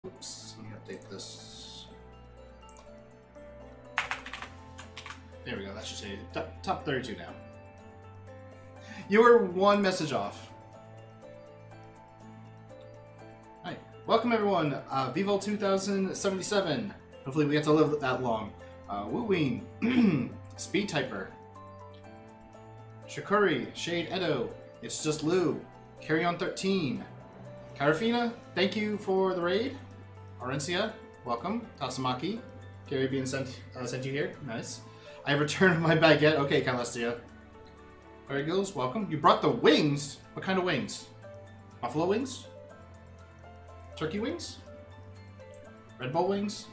Oops, let me update this. There we go, that should say top 32 now. You were one message off. Hi, welcome everyone. Vivo 2077. Hopefully we get to live that long. Woo-ween. Speed Typer. Shikuri, Shade Edo, It's Just Lou, Carry On 13. Karafina, thank you for the raid. Aurencia, welcome. Tasamaki, Gary being sent you here. Nice. I returned my baguette. Okay, Calestia. Very Gills, welcome. You brought the wings? What kind of wings? Buffalo wings? Turkey wings? Red Bull wings?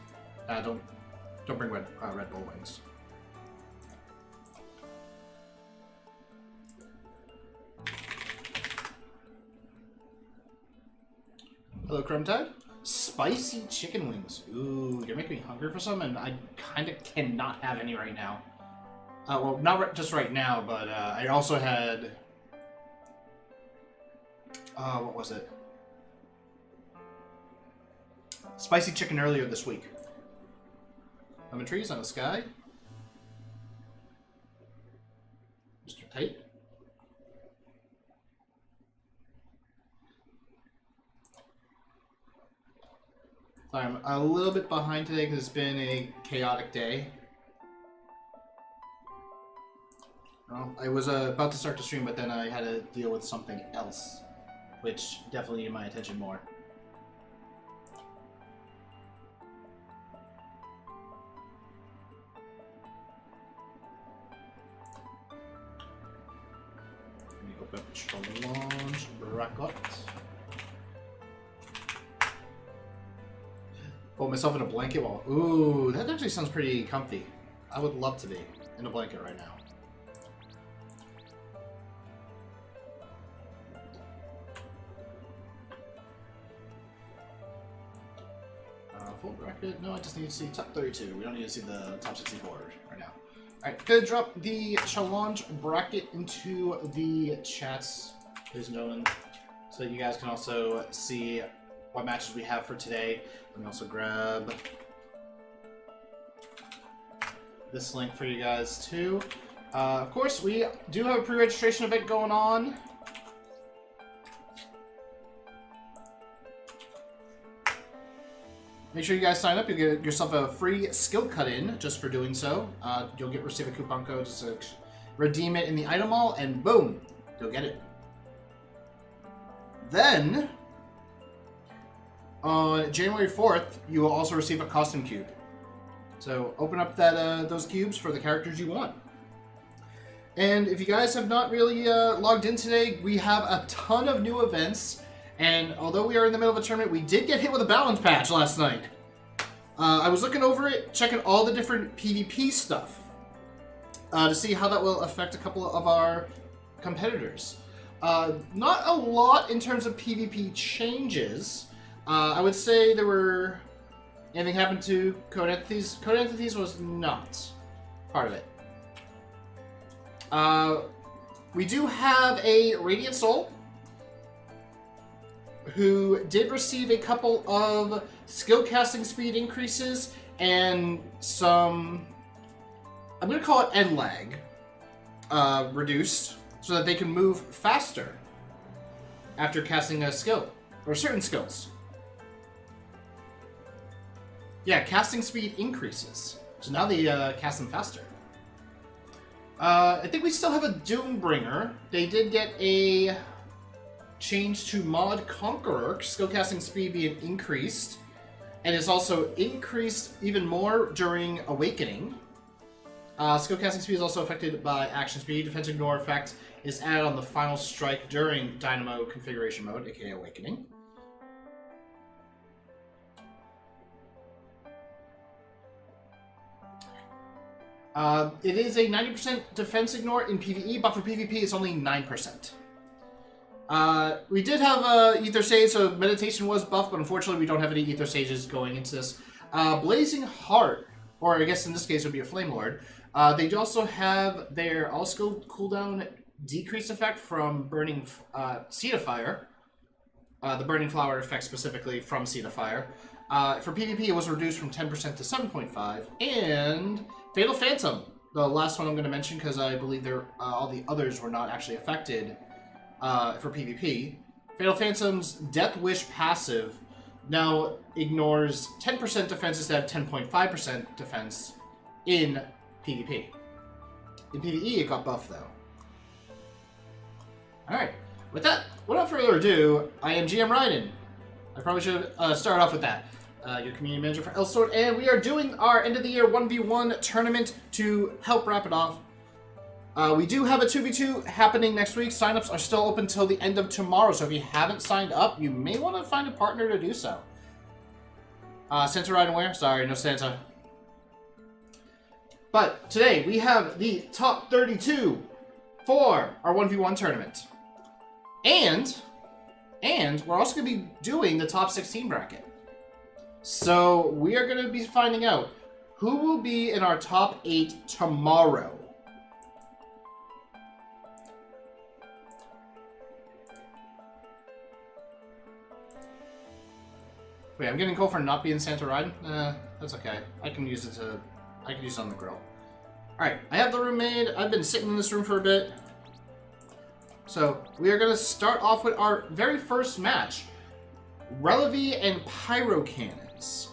Don't bring Red Bull wings. Hello, Crumbtide. Spicy chicken wings. Ooh, you're making me hungry for some, and I kind of cannot have any right now. Well, not just right now, but I also had... what was it? Spicy chicken earlier this week. Lemon trees on the sky. Mr. Tate. Sorry, I'm a little bit behind today because it's been a chaotic day. Well, I was about to start the stream, but then I had to deal with something else, which definitely needed my attention more. Let me open up Challenge Bracket. Put myself in a blanket while... Ooh, that actually sounds pretty comfy. I would love to be in a blanket right now. Full bracket? No, I just need to see top 32. We don't need to see the top 64 right now. Alright, gonna drop the challenge bracket into the chats, ladies and gentlemen, so that you guys can also see what matches we have for today. Let me also grab this link for you guys too. Of course, we do have a pre-registration event going on. Make sure you guys sign up. You'll get yourself a free skill cut-in just for doing so. You'll receive a coupon code just to redeem it in the item mall, and boom, you'll get it. Then, on January 4th, you will also receive a costume cube. So open up those cubes for the characters you want. And if you guys have not really logged in today, we have a ton of new events. And although we are in the middle of a tournament, we did get hit with a balance patch last night. I was looking over it, checking all the different PvP stuff to see how that will affect a couple of our competitors. Not a lot in terms of PvP changes. I would say there were... Anything happened to Code Entities? Code Entities was not part of it. We do have a Radiant Soul who did receive a couple of skill casting speed increases and some, I'm going to call it end lag, reduced so that they can move faster after casting a skill, or certain skills. Yeah, casting speed increases, so now they cast them faster. I think we still have a Doombringer. They did get a change to Mod Conqueror, skill casting speed being increased, and it's also increased even more during Awakening. Skill casting speed is also affected by action speed. Defense Ignore effect is added on the final strike during Dynamo configuration mode, aka Awakening. It is a 90% defense ignore in PvE, but for PvP it's only 9%. We did have Ether Sage, so Meditation was buffed, but unfortunately we don't have any Ether Sages going into this. Blazing Heart, or I guess in this case it would be a Flame Lord, they do also have their all-skill cooldown decrease effect from burning Seed of Fire. The Burning Flower effect specifically from Seed of Fire. For PvP, it was reduced from 10% to 7.5. And Fatal Phantom, the last one I'm going to mention because I believe all the others were not actually affected for PvP. Fatal Phantom's Death Wish passive now ignores 10% defense instead of 10.5% defense in PvP. In PvE, it got buffed though. Alright, with that, without further ado, I am GM Ryden. I probably should start off with that. Your community manager for Elsword, and we are doing our end of the year 1v1 tournament to help wrap it off. We do have a 2v2 happening next week. Signups are still open till the end of tomorrow, so if you haven't signed up, you may want to find a partner to do so. Santa Ryden where? Sorry, no Santa. But today we have the top 32 for our 1v1 tournament. And we're also going to be doing the top 16 bracket. So we are going to be finding out who will be in our top 8 tomorrow. Wait, I'm getting called for not being Santa Ryden? That's okay. I can use it on the grill. Alright, I have the room made. I've been sitting in this room for a bit. So, we are going to start off with our very first match. Relevy and Pyro cannons.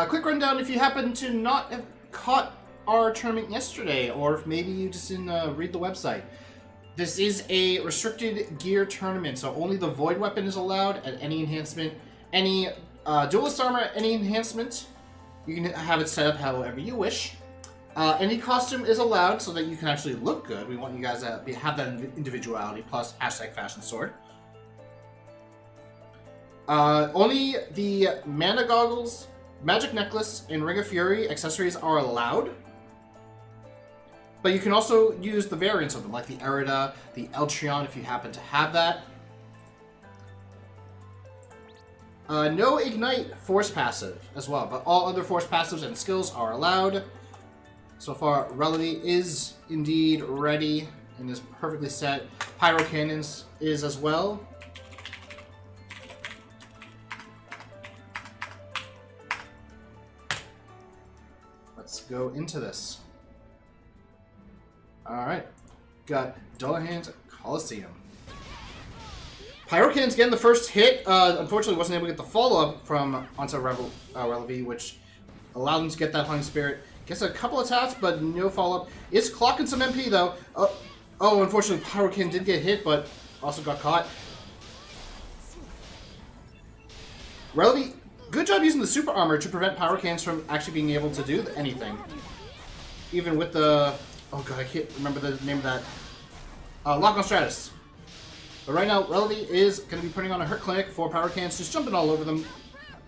Quick rundown if you happen to not have caught our tournament yesterday, or if maybe you just didn't read the website. This is a restricted gear tournament, so only the Void Weapon is allowed at any enhancement. Any Duelist Armor at any enhancement, you can have it set up however you wish. Any costume is allowed so that you can actually look good. We want you guys to have that individuality, plus #FashionSword. Only the Mana Goggles, Magic Necklace, and Ring of Fury accessories are allowed. But you can also use the variants of them, like the Erida, the Eltrion, if you happen to have that. No Ignite Force passive as well, but all other Force passives and skills are allowed. So far, Relevy is indeed ready and is perfectly set. Pyro Cannons is as well. Let's go into this. Alright, got Dullahan's Coliseum. Pyro Cannons getting the first hit. Unfortunately, wasn't able to get the follow-up from onto Relevy, which allowed him to get that Hunting Spirit. Gets a couple of taps, but no follow-up. It's clocking some MP, though. Oh, unfortunately, Pyro Cannon did get hit, but also got caught. Relevy, good job using the Super Armor to prevent Pyro Cannons from actually being able to do anything. Even with the... Oh god, I can't remember the name of that. Lock on Stratus. But right now, Relevy is going to be putting on a Hurt Clinic for Pyro Cannons, just jumping all over them,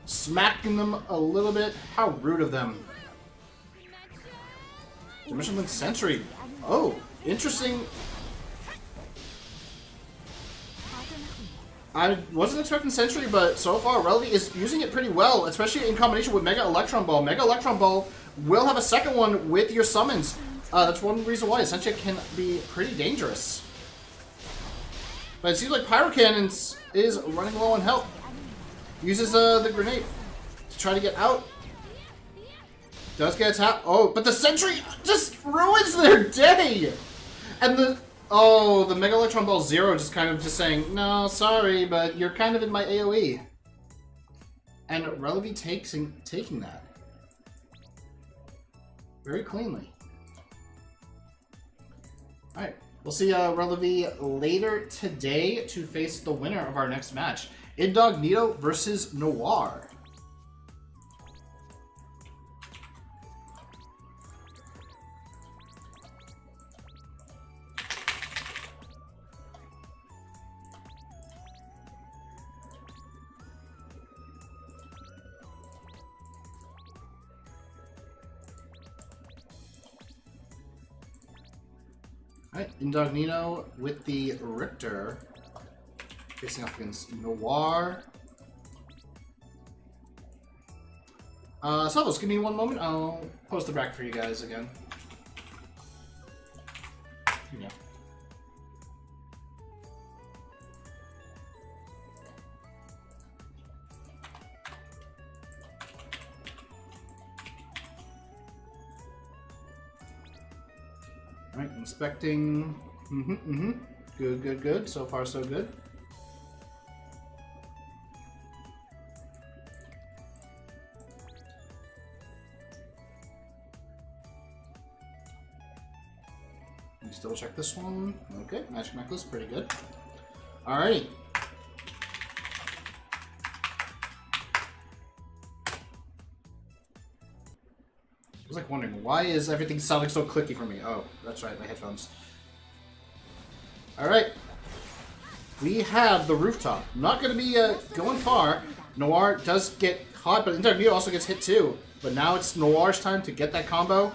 smacking them a little bit. How rude of them. Dimension Link Sentry. Oh, interesting. I wasn't expecting Sentry, but so far, Relevy is using it pretty well, especially in combination with Mega Electron Ball. Mega Electron Ball will have a second one with your summons. That's one reason why Essential can be pretty dangerous. But it seems like Pyro Cannons is running low on health. Uses the grenade to try to get out. Does get a tap. Oh, but the Sentry just ruins their day! And the Mega Electron Ball Zero just kind of just saying, no, sorry, but you're kind of in my AoE. And Relevy taking that. Very cleanly. Alright, we'll see Relevy later today to face the winner of our next match. Incognito versus Noir. Alright, Incognito with the Richter facing off against Noir. Salvos, give me one moment. I'll post the bracket for you guys again. Yeah. Alright, inspecting. Good, good, good. So far, so good. Let's double check this one. Okay, magic necklace, pretty good. Alrighty. I was like wondering, why is everything sounding so clicky for me? Oh, that's right, my headphones. Alright. We have the rooftop. Not going to be going far. Noir does get caught, but Incognito also gets hit too. But now it's Noir's time to get that combo.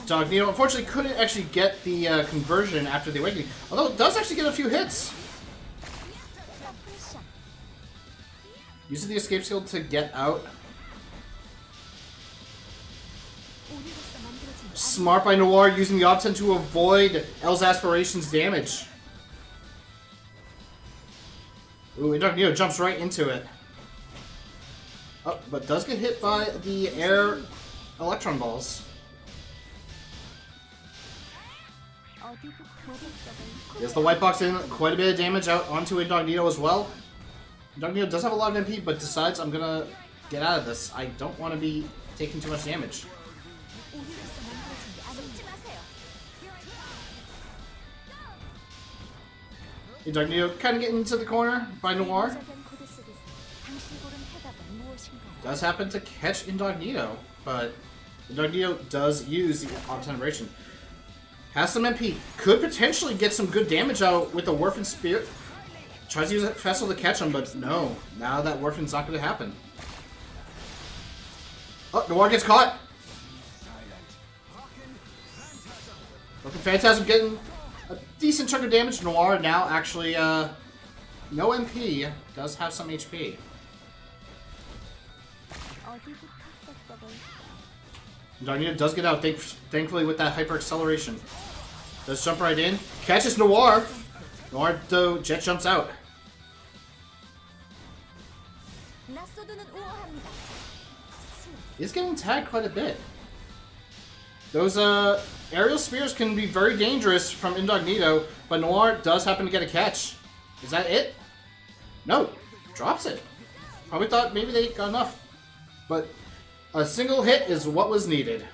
Incognito unfortunately couldn't actually get the conversion after the awakening. Although it does actually get a few hits. Uses the escape skill to get out. Smart by Noir using the option to avoid L's Aspiration's damage. Ooh, Incognito jumps right into it. Oh, but does get hit by the air electron balls. Yes, the white box in quite a bit of damage out onto Incognito as well. Incognito does have a lot of MP, but decides I'm gonna get out of this. I don't want to be taking too much damage. Incognito kind of getting into the corner by Noir. Does happen to catch Incognito, but Incognito does use the obtenebration. Has some MP. Could potentially get some good damage out with the Warfin Spear. Tries to use that Festival to catch him, but no. Now that Warfin's not going to happen. Oh, Noir gets caught. Looking Phantasm getting a decent chunk of damage. Noir now actually, no MP. Does have some HP. Incognito does get out, thankfully, with that hyper acceleration. Does jump right in. Catches Noir. Noir, though, jet jumps out. He's getting tagged quite a bit. Those aerial spears can be very dangerous from Incognito, but Noir does happen to get a catch. Is that it? No. Drops it. Probably thought maybe they got enough. But a single hit is what was needed.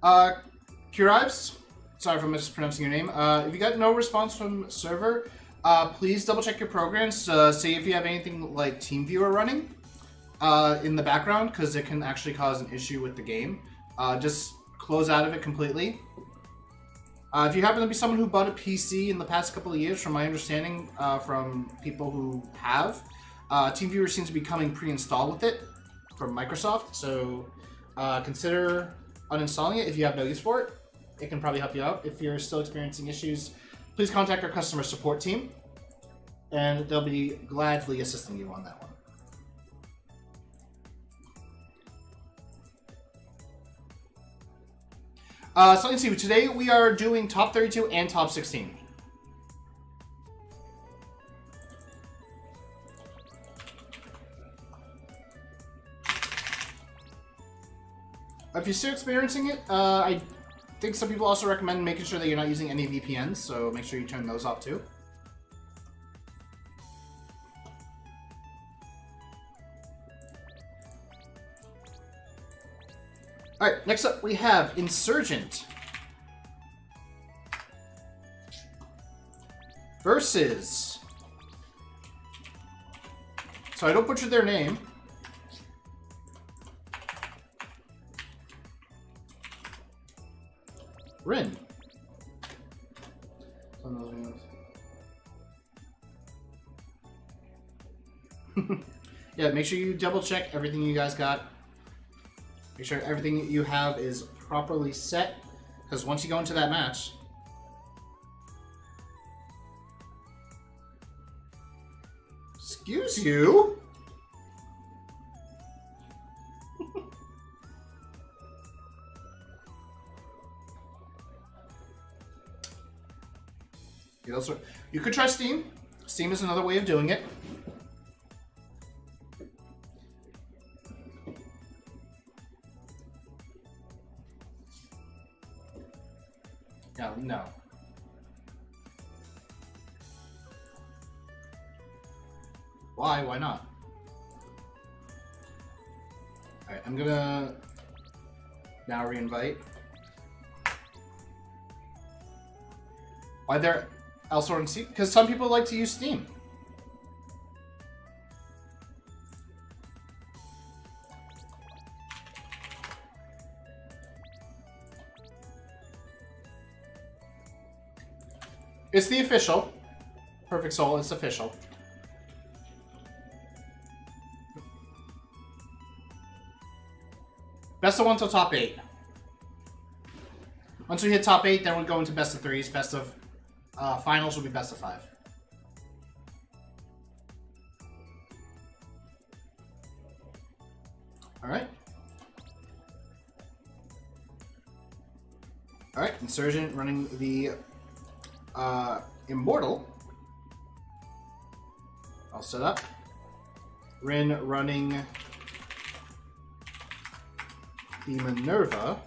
Alright. Curives, sorry if I'm mispronouncing your name. If you got no response from server, please double check your programs to see if you have anything like TeamViewer running in the background, because it can actually cause an issue with the game. Just close out of it completely. If you happen to be someone who bought a PC in the past couple of years, from my understanding from people who have, TeamViewer seems to be coming pre-installed with it from Microsoft, so consider uninstalling it if you have no use for it. It can probably help you out. If you're still experiencing issues, please contact our customer support team, and they'll be gladly assisting you on that one. So let's see, today we are doing top 32 and top 16. If you're still experiencing it, I think some people also recommend making sure that you're not using any VPNs, so make sure you turn those off too. Alright, next up we have Insurgent versus, so I don't butcher their name, Rin. Yeah, make sure you double check everything you guys got. Make sure everything you have is properly set, Because once you go into that match... Excuse you? You could try Steam. Steam is another way of doing it. No. Why? Why not? Alright, I'm gonna now reinvite. Why they're Elsword and Steam? Because some people like to use Steam. It's the official. Perfect Soul, it's official. Best of 1 till top 8. Once we hit top 8, then we'll go into best of 3s. Best of finals will be best of 5. Alright. Alright, Insurgent running the Immortal. All set up. Rin running the Minerva.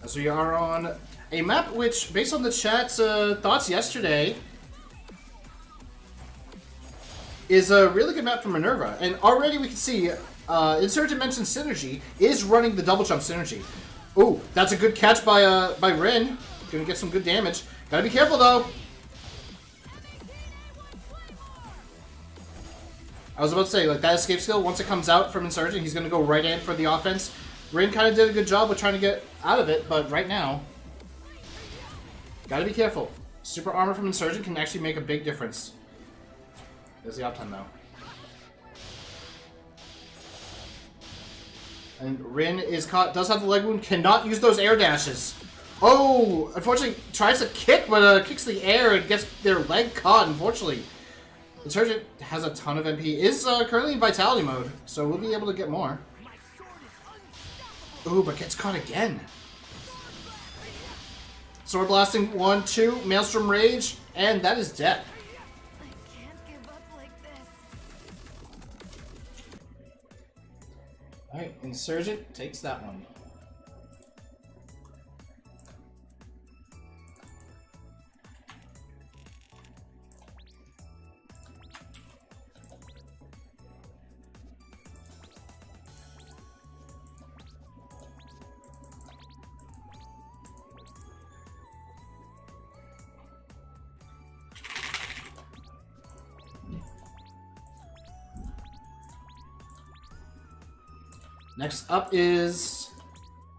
As we are on a map which, based on the chat's thoughts yesterday, is a really good map for Minerva. And already we can see Insurgent mentioned Synergy is running the double jump Synergy. Ooh, that's a good catch by Rin. Gonna get some good damage. Gotta be careful though. I was about to say, like, that escape skill, once it comes out from Insurgent, he's gonna go right in for the offense. Rin kind of did a good job with trying to get out of it, but right now, gotta be careful. Super armor from Insurgent can actually make a big difference. There's the uptime though. And Rin is caught, does have the leg wound, cannot use those air dashes. Oh, unfortunately, tries to kick, but kicks the air and gets their leg caught, unfortunately. Insurgent has a ton of MP, is currently in Vitality mode, so we'll be able to get more. Ooh, but gets caught again. Sword blasting, 1, 2, Maelstrom Rage, and that is death. I can't give up like this. Alright, Insurgent takes that one. Next up is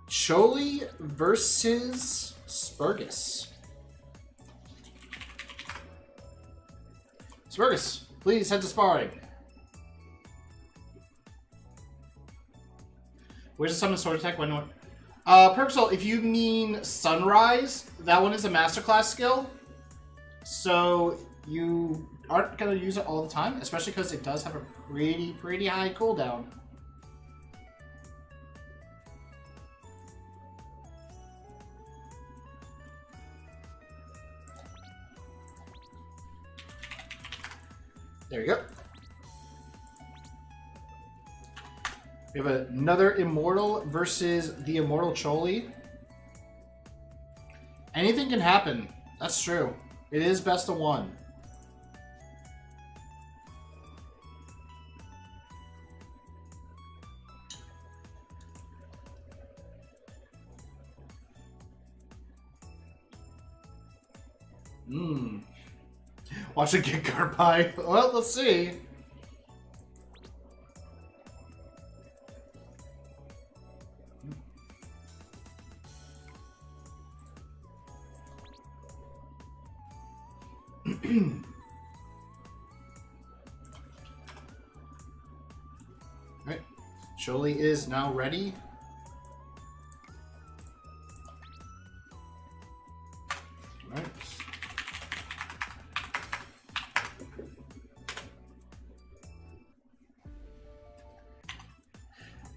Choli versus Spurgus. Spurgus, please head to sparring. Where's the summon sword attack? When Purposeful, if you mean Sunrise, that one is a masterclass skill. So you aren't going to use it all the time, especially because it does have a pretty high cooldown. There you go. We have another Immortal versus the Immortal Choli. Anything can happen. That's true. It is best of 1. Watch it get guard by. Well, let's see. Alright. Choli is now ready. Alright.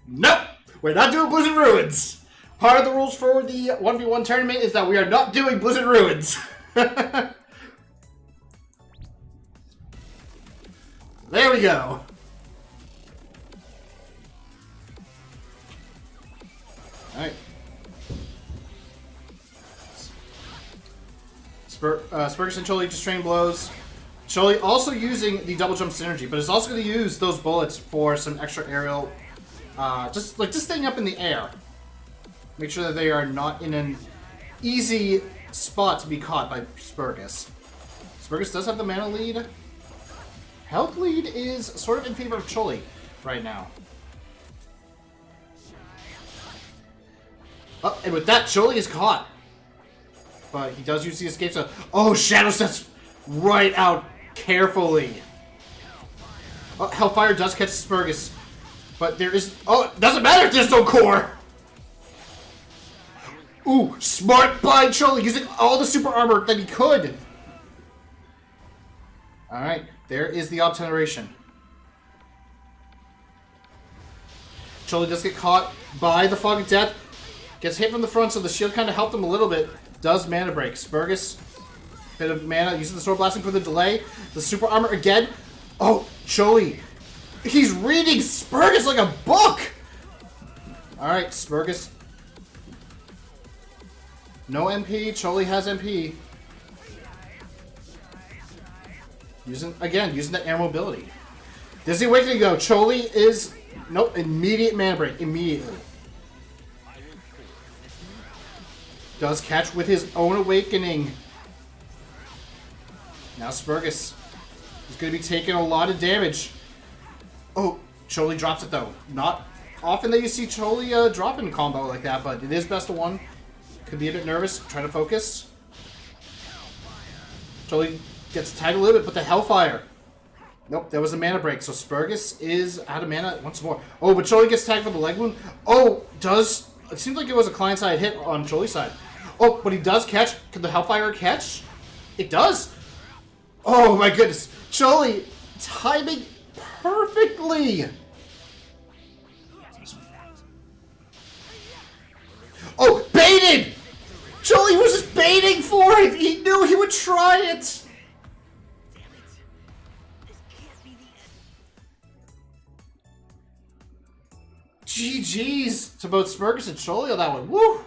Nope! We're not doing Blizzard Ruins! Part of the rules for the 1v1 tournament is that we are not doing Blizzard Ruins. There we go. Alright. Spurgus and Choli just train blows. Choli also using the double jump synergy, but is also going to use those bullets for some extra aerial. Just staying up in the air. Make sure that they are not in an easy spot to be caught by Spurgus. Spurgus does have the mana lead. Health lead is sort of in favor of Choli right now. Oh, and with that, Choli is caught. But he does use the escape, so... Oh, Shadow Steps right out carefully. Oh, Hellfire does catch Spurgus. But there is... Oh, it doesn't matter if there's no core! Ooh, smart by Choli, using all the super armor that he could. Alright, there is the obteneration. Choli does get caught by the Fog of Death. Gets hit from the front, so the shield kind of helped him a little bit. Does mana break. Spurgus, bit of mana, using the sword blasting for the delay. The super armor again. Oh, Choli. He's reading Spurgus like a book! Alright, Spurgus. No MP. Choli has MP. Using that air mobility. Does the Awakening go? Choli is... Nope, immediate mana break. Immediately. Does catch with his own Awakening. Now Spurgus is going to be taking a lot of damage. Oh, Choli drops it though. Not often that you see Choli drop in combo like that, but it is best of one. Could be a bit nervous. Trying to focus. Choli gets tagged a little bit, but the Hellfire. Nope, there was a mana break, so Spurgus is out of mana once more. Oh, but Choli gets tagged for the leg wound. Oh, does... It seems like it was a client-side hit on Choli's side. Oh, but he does catch. Could the Hellfire catch? It does. Oh my goodness. Choli timing perfectly. Oh, baited! Choli was just baiting for it! He knew he would try it! GG's to both Spurgus and Choli on that one. Woo!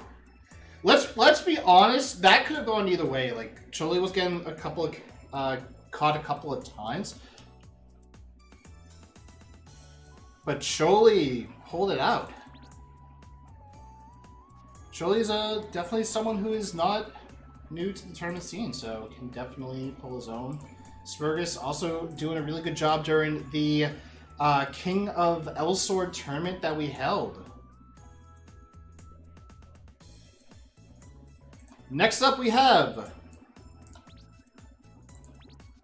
Let's be honest, that could have gone either way. Like, Choli was getting a couple of caught a couple of times. But Choli pulled it out. Choli is definitely someone who is not new to the tournament scene, so can definitely pull his own. Spurgus also doing a really good job during the King of Elsword tournament that we held. Next up we have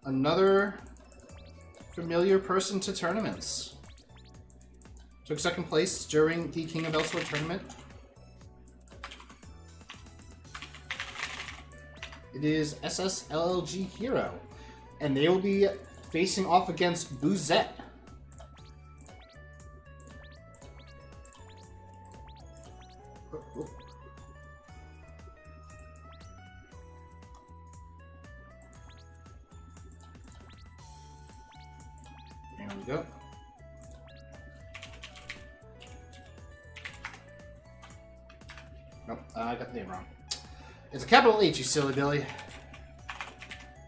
another familiar person to tournaments. Took second place during the King of Elsword tournament. It is SSLLG Hero, and they will be facing off against Bouzette. There we go. Nope, I got the name wrong. It's a capital H, you silly Billy.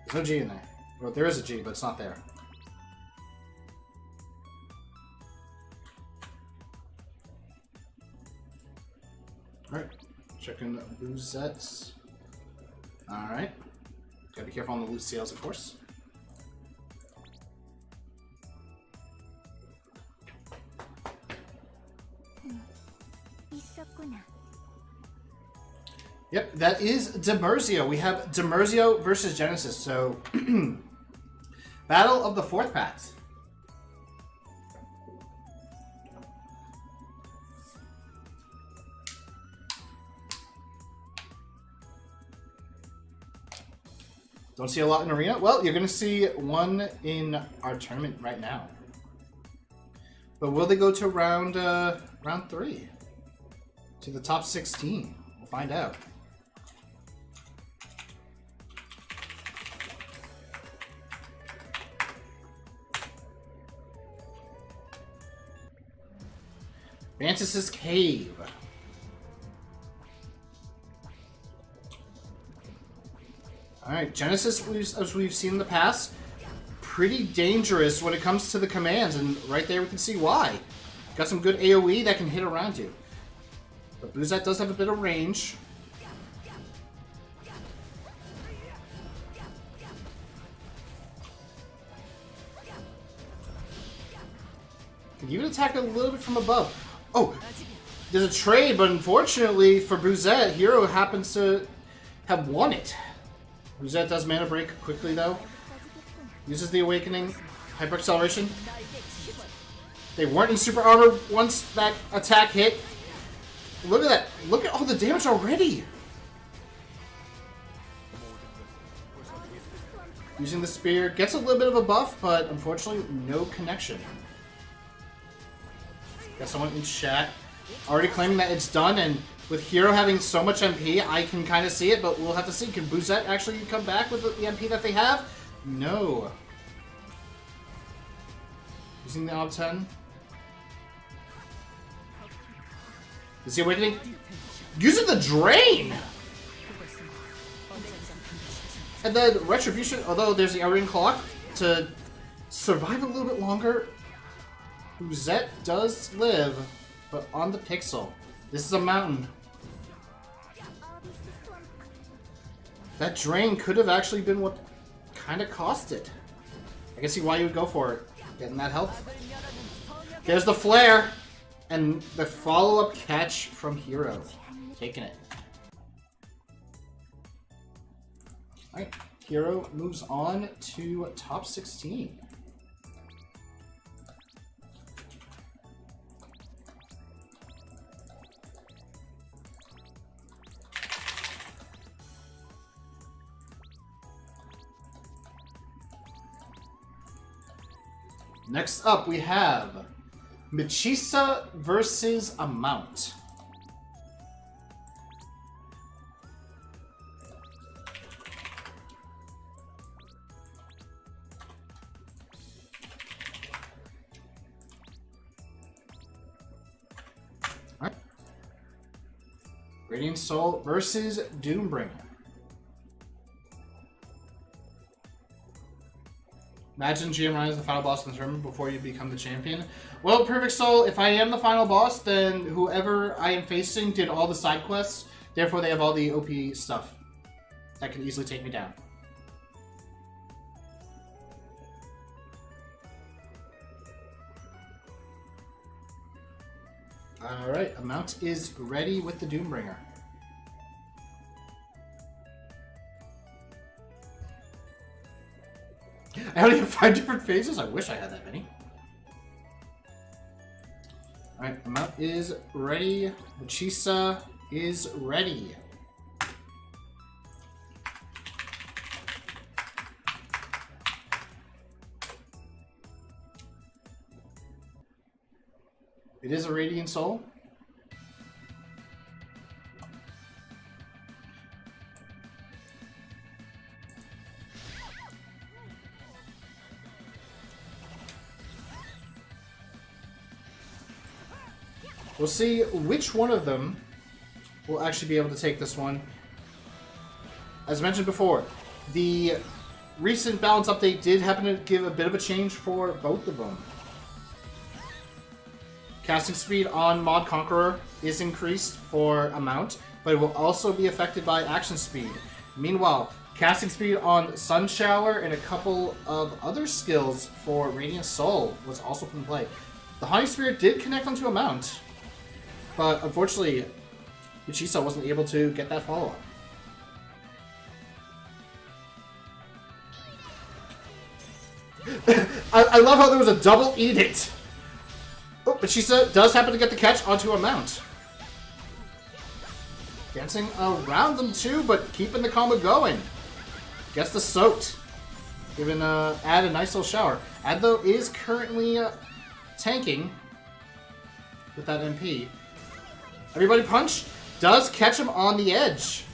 There's no G in there. Well, there is a G, but it's not there. Alright, checking Bouzette's. Alright. Gotta be careful on the loot sales, of course. Yep, that is Demerzio. We have Demerzio versus Genesis. So, Battle of the Fourth Paths. Don't see a lot in Arena? Well, you're going to see one in our tournament right now. But will they go to round 3? To the top 16? We'll find out. Mantis' Cave. Alright, Genesis, as we've seen in the past, pretty dangerous when it comes to the commands, and right there we can see why. Got some good AoE that can hit around you. But Boozette does have a bit of range. Can even attack a little bit from above. Oh, there's a trade, but unfortunately for Boozette, Hero happens to have won it. Boozette does mana break quickly though. Uses the Awakening, Hyper Acceleration. They weren't in super armor once that attack hit. Look at that. Look at all the damage already. Using the spear. Gets a little bit of a buff, but unfortunately no connection. Got someone in chat already claiming that it's done, and with Hero having so much MP, I can kind of see it, but we'll have to see. Can Boozette actually come back with the MP that they have? No. Using the Ob 10. Is he awakening? Using the Drain! And then Retribution, although there's the Aryan Clock, to survive a little bit longer. Boozette does live, but on the pixel. This is a mountain. That Drain could have actually been what kind of cost it. I can see why you would go for it. Getting that health. There's the flare! And the follow-up catch from Hero. Taking it. Alright, Hero moves on to top 16. Next up, we have Michisa versus Amount. Alright. Radiant Soul versus Doombringer. Imagine GM Ryan is the final boss in the tournament before you become the champion. Well, Perfect Soul, if I am the final boss, then whoever I am facing did all the side quests. Therefore, they have all the OP stuff that can easily take me down. Alright, Amount is ready with the Doombringer. I only have 5 different phases? I wish I had that many. Alright, Amount is ready. Michisa is ready. It is a Radiant Soul. We'll see which one of them will actually be able to take this one. As mentioned before, the recent balance update did happen to give a bit of a change for both of them. Casting speed on Mod Conqueror is increased for Amount, but it will also be affected by action speed. Meanwhile, casting speed on Sun Shower and a couple of other skills for Radiant Soul was also put in play. The Haunting Spirit did connect onto Amount, but unfortunately, Michisa wasn't able to get that follow-up. I love how there was a double edict. Oh, Michisa does happen to get the catch onto Amount. Dancing around them too, but keeping the combo going. Gets the soaked. Giving Ad a nice little shower. Ad, though, is currently tanking with that MP. Everybody punch. Does catch him on the edge.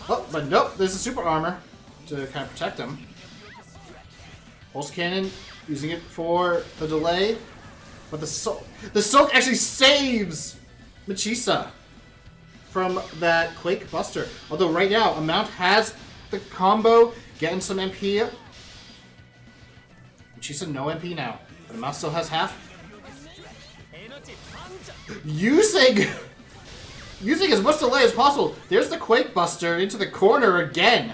Oh, but nope. There's a super armor to kind of protect him. Pulse cannon, using it for the delay. But the soak actually saves Machisa from that Quake Buster. Although right now, Amount has the combo, getting some MP. Machisa no MP now, but Amount still has half. Using as much delay as possible. There's the Quake Buster into the corner again.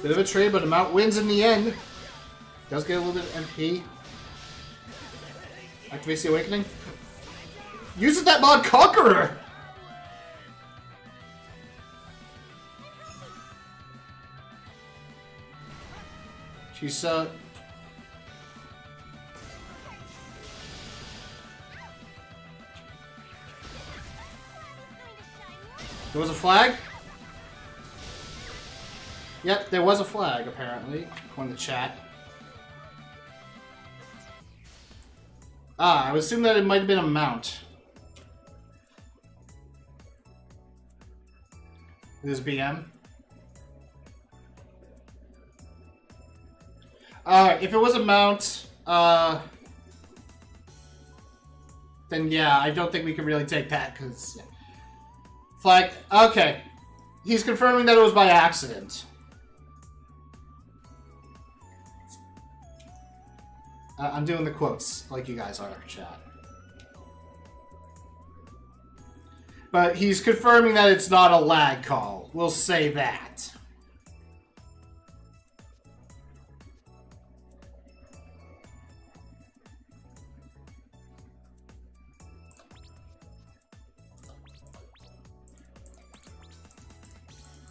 Bit of a trade, but Amount wins in the end. Does get a little bit of MP. Activates the Awakening. Uses that mod Conqueror! She's, There was a flag? Yep, there was a flag, apparently, according to chat. I would assume that it might have been a mount. This BM. If it was a mount, then yeah, I don't think we can really take that, because... Yeah. Flag, okay. He's confirming that it was by accident. I'm doing the quotes, like you guys are, chat. But he's confirming that it's not a lag call. We'll say that.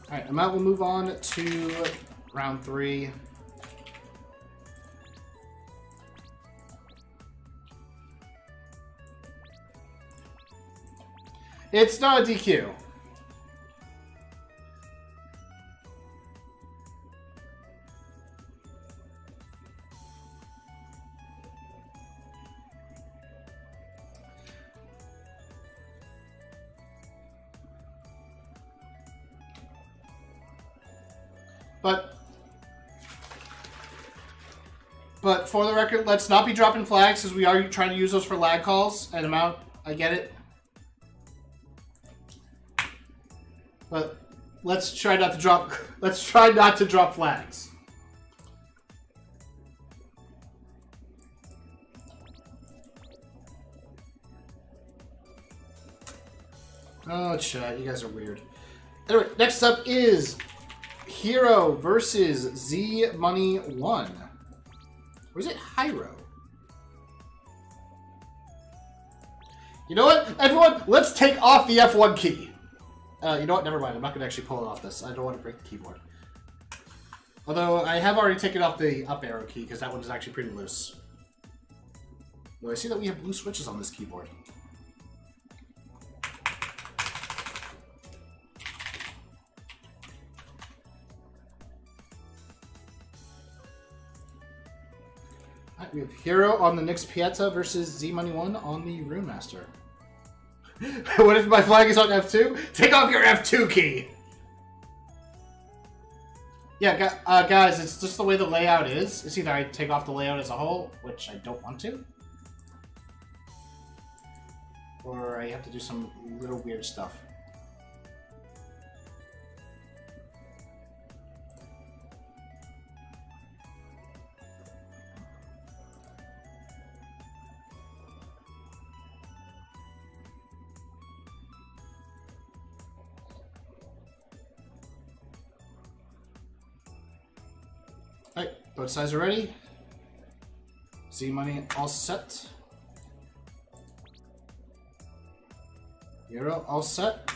Alright, Amount will move on to round 3. It's not a DQ. But for the record, let's not be dropping flags, because we are trying to use those for lag calls. And Amount, I get it. But let's try not to drop. Let's try not to drop flags. Oh, chat, you guys are weird. Anyway, next up is Hero versus Z Money 1. Or is it Pyro? You know what, everyone? Let's take off the F1 key. You know what? Never mind. I'm not going to actually pull it off this. I don't want to break the keyboard. Although, I have already taken off the up arrow key, because that one is actually pretty loose. Though I see that we have blue switches on this keyboard. Alright, we have Hero on the Nyx Pieta versus Z Money 1 on the Rune Master. What if my flag is on F2? Take off your F2 key! Yeah, guys, it's just the way the layout is. It's either I take off the layout as a whole, which I don't want to, or I have to do some little weird stuff. Alright, both sides are ready. Z Money all set. Hero all set.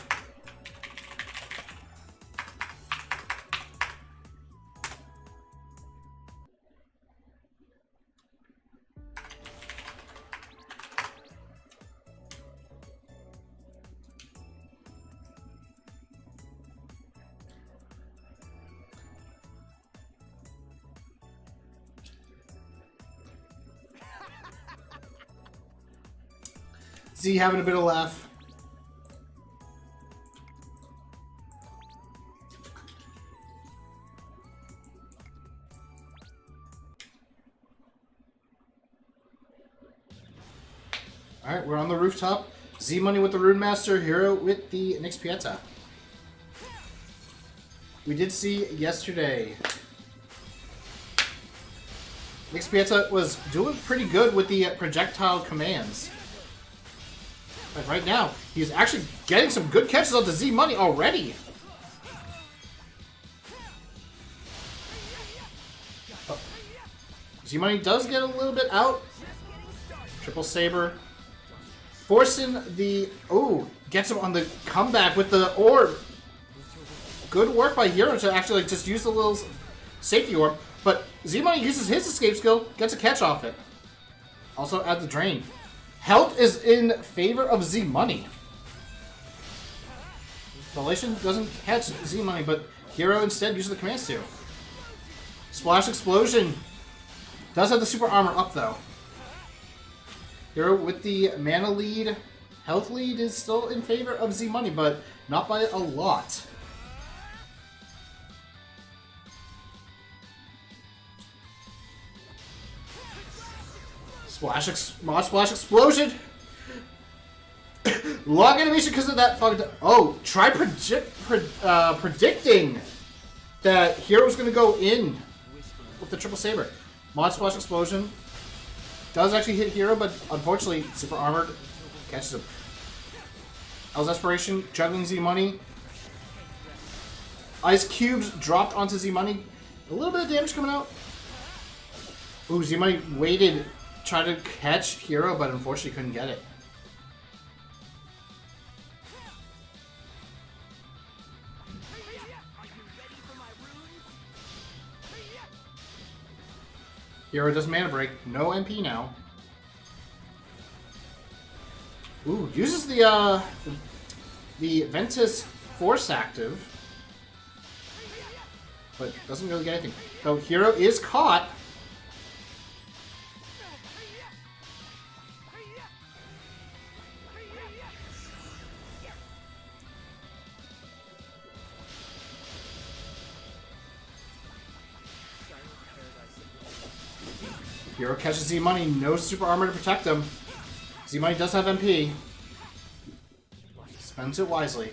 Z having a bit of laugh. Alright, we're on the rooftop. Z Money with the Rune Master, Hero with the Nix Pieta. We did see yesterday. Nix Pieta was doing pretty good with the projectile commands. But right now, he's actually getting some good catches onto Z Money already. Oh. Z Money does get a little bit out. Triple Saber. Forcing the... Oh, gets him on the comeback with the orb. Good work by Hero to actually just use the little safety orb. But Z-Money uses his escape skill, gets a catch off it. Also at the drain. Health is in favor of Z-Money. Relation doesn't catch Z-Money, but Hero instead uses the command steal. Splash Explosion. Does have the super armor up though. Hero with the mana lead. Health lead is still in favor of Z-Money, but not by a lot. Mod Splash Explosion! Long animation because of that fucked up. Oh, try predicting that Hero's going to go in with the Triple Saber. Mod Splash Explosion does actually hit Hero, but unfortunately, Super Armored catches him. L's Aspiration, juggling Z-Money. Ice Cubes dropped onto Z-Money. A little bit of damage coming out. Ooh, Z-Money waited, tried to catch Hero, but unfortunately couldn't get it. Hero does mana break, no MP now. Ooh, uses the Ventus Force active, but doesn't really get anything. So Hero is caught. Hero catches Z-Money, no super armor to protect him. Z-Money does have MP. Spends it wisely.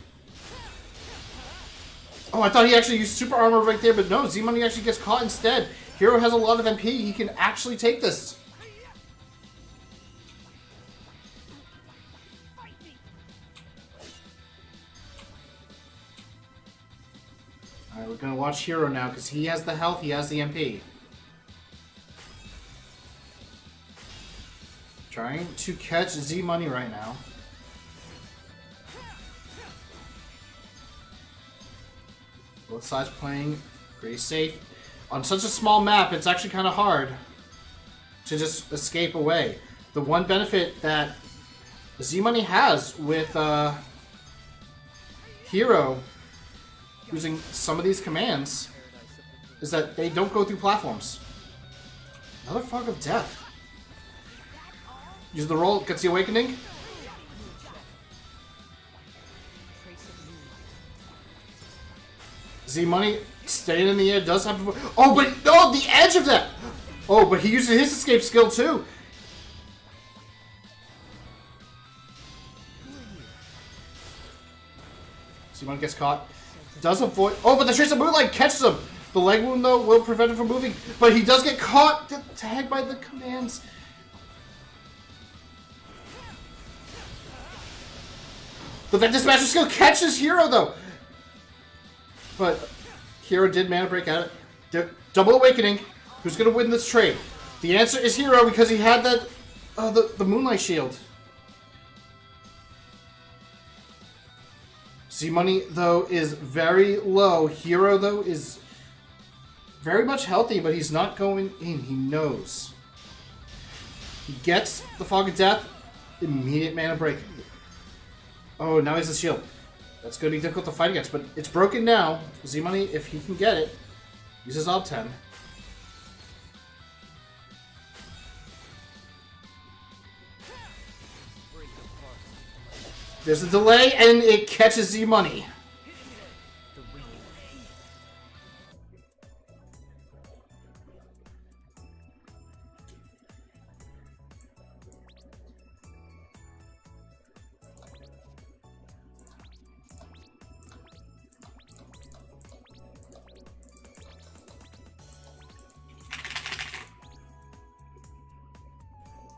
Oh, I thought he actually used super armor right there, but no, Z-Money actually gets caught instead. Hero has a lot of MP, he can actually take this. Alright, we're gonna watch Hero now, because he has the health, he has the MP. Trying to catch Z-Money right now. Both sides playing pretty safe. On such a small map, it's actually kind of hard to just escape away. The one benefit that Z-Money has with Hero using some of these commands is that they don't go through platforms. Another Fog of Death. Use the roll, gets the awakening. Z-Money staying in the air does have. Oh, but no, the edge of that. Oh, but he uses his escape skill too. Z-Money gets caught. Does avoid. Oh, but the Trace of Moonlight catches him. The leg wound though will prevent him from moving, but he does get caught. Tagged by the commands. The Ventus Master skill catches Hero though. But Hero did mana break at it. Double awakening. Who's gonna win this trade? The answer is Hero because he had that the Moonlight Shield. Z-Money though is very low. Hero though is very much healthy, but he's not going in. He knows. He gets the Fog of Death. Immediate mana break. Oh, now he's a shield. That's going to be difficult to fight against, but it's broken now. Z-Money, if he can get it, uses Ob 10. There's a delay, and it catches Z Money.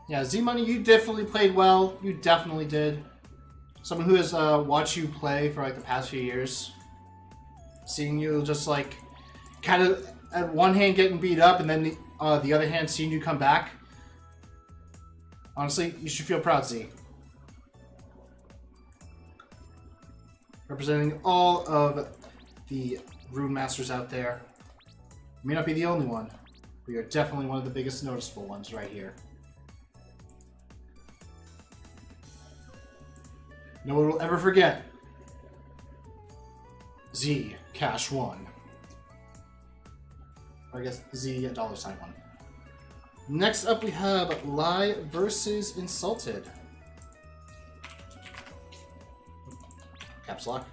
Yeah, Z Money, you definitely played well. You definitely did. Someone who has watched you play for like the past few years, seeing you just like kind of at one hand getting beat up, and then the other hand seeing you come back. Honestly, you should feel proud, Z. Representing all of the Rune Masters out there. You may not be the only one, but you're definitely one of the biggest noticeable ones right here. No one will ever forget Z Cash 1. Or I guess Z $1. Next up we have Lie versus Insulted. Caps lock.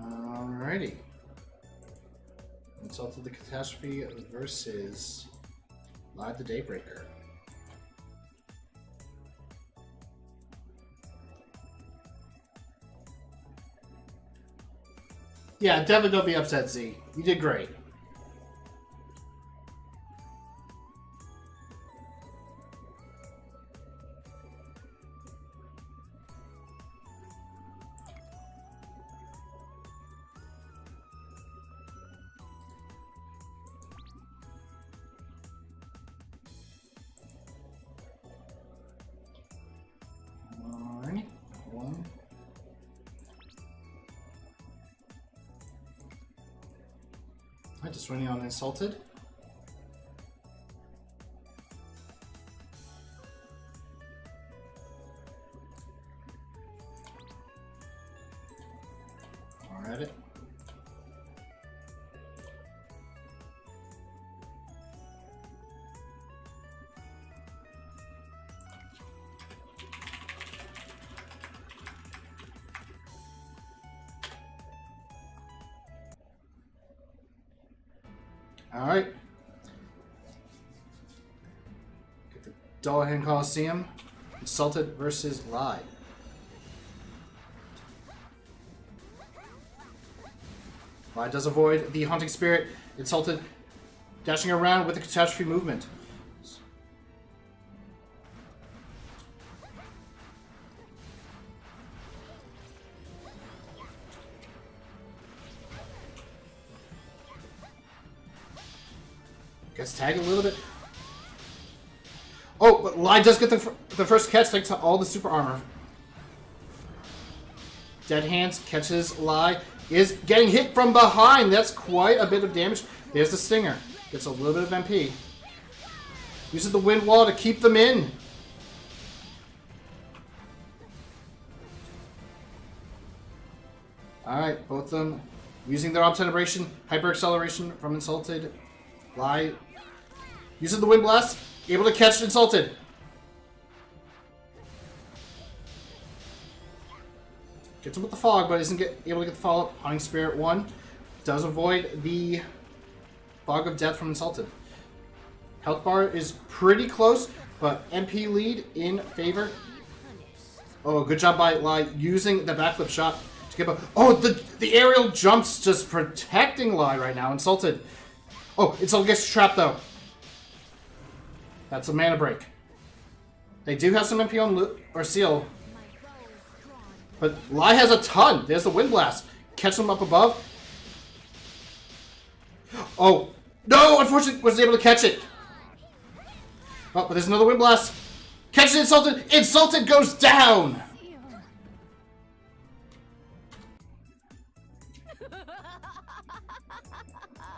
Alrighty. Insulted the Catastrophe versus Live the Daybreaker. Yeah, definitely don't be upset, Z. You did great. Just running on Insulted. Alright. Alright. Get the Dullahan Coliseum. Insulted versus Lie. Lie does avoid the Haunting Spirit. Insulted dashing around with the Catastrophe movement. Gets tagged a little bit. Oh, but Lie does get the first catch thanks to all the super armor. Dead Hands catches Lie. Is getting hit from behind. That's quite a bit of damage. There's the Stinger. Gets a little bit of MP. Uses the Wind Wall to keep them in. Alright, both of them using their Obtenebration, Hyper Acceleration from Insulted. Lie uses the Wind Blast, able to catch Insulted. Gets him with the Fog, but isn't able to get the follow-up. Haunting Spirit 1 does avoid the Fog of Death from Insulted. Health bar is pretty close, but MP lead in favor. Oh, good job by Lie using the backflip shot to get up. Oh, the aerial jumps just protecting Lie right now. Insulted. Oh, Insulted gets trapped though. That's a mana break. They do have some MP on or Seal. But Lie has a ton. There's the Wind Blast. Catch them up above. Oh, no! Unfortunately, wasn't able to catch it. Oh, but there's another Wind Blast. Catches Insulted. Insulted goes down.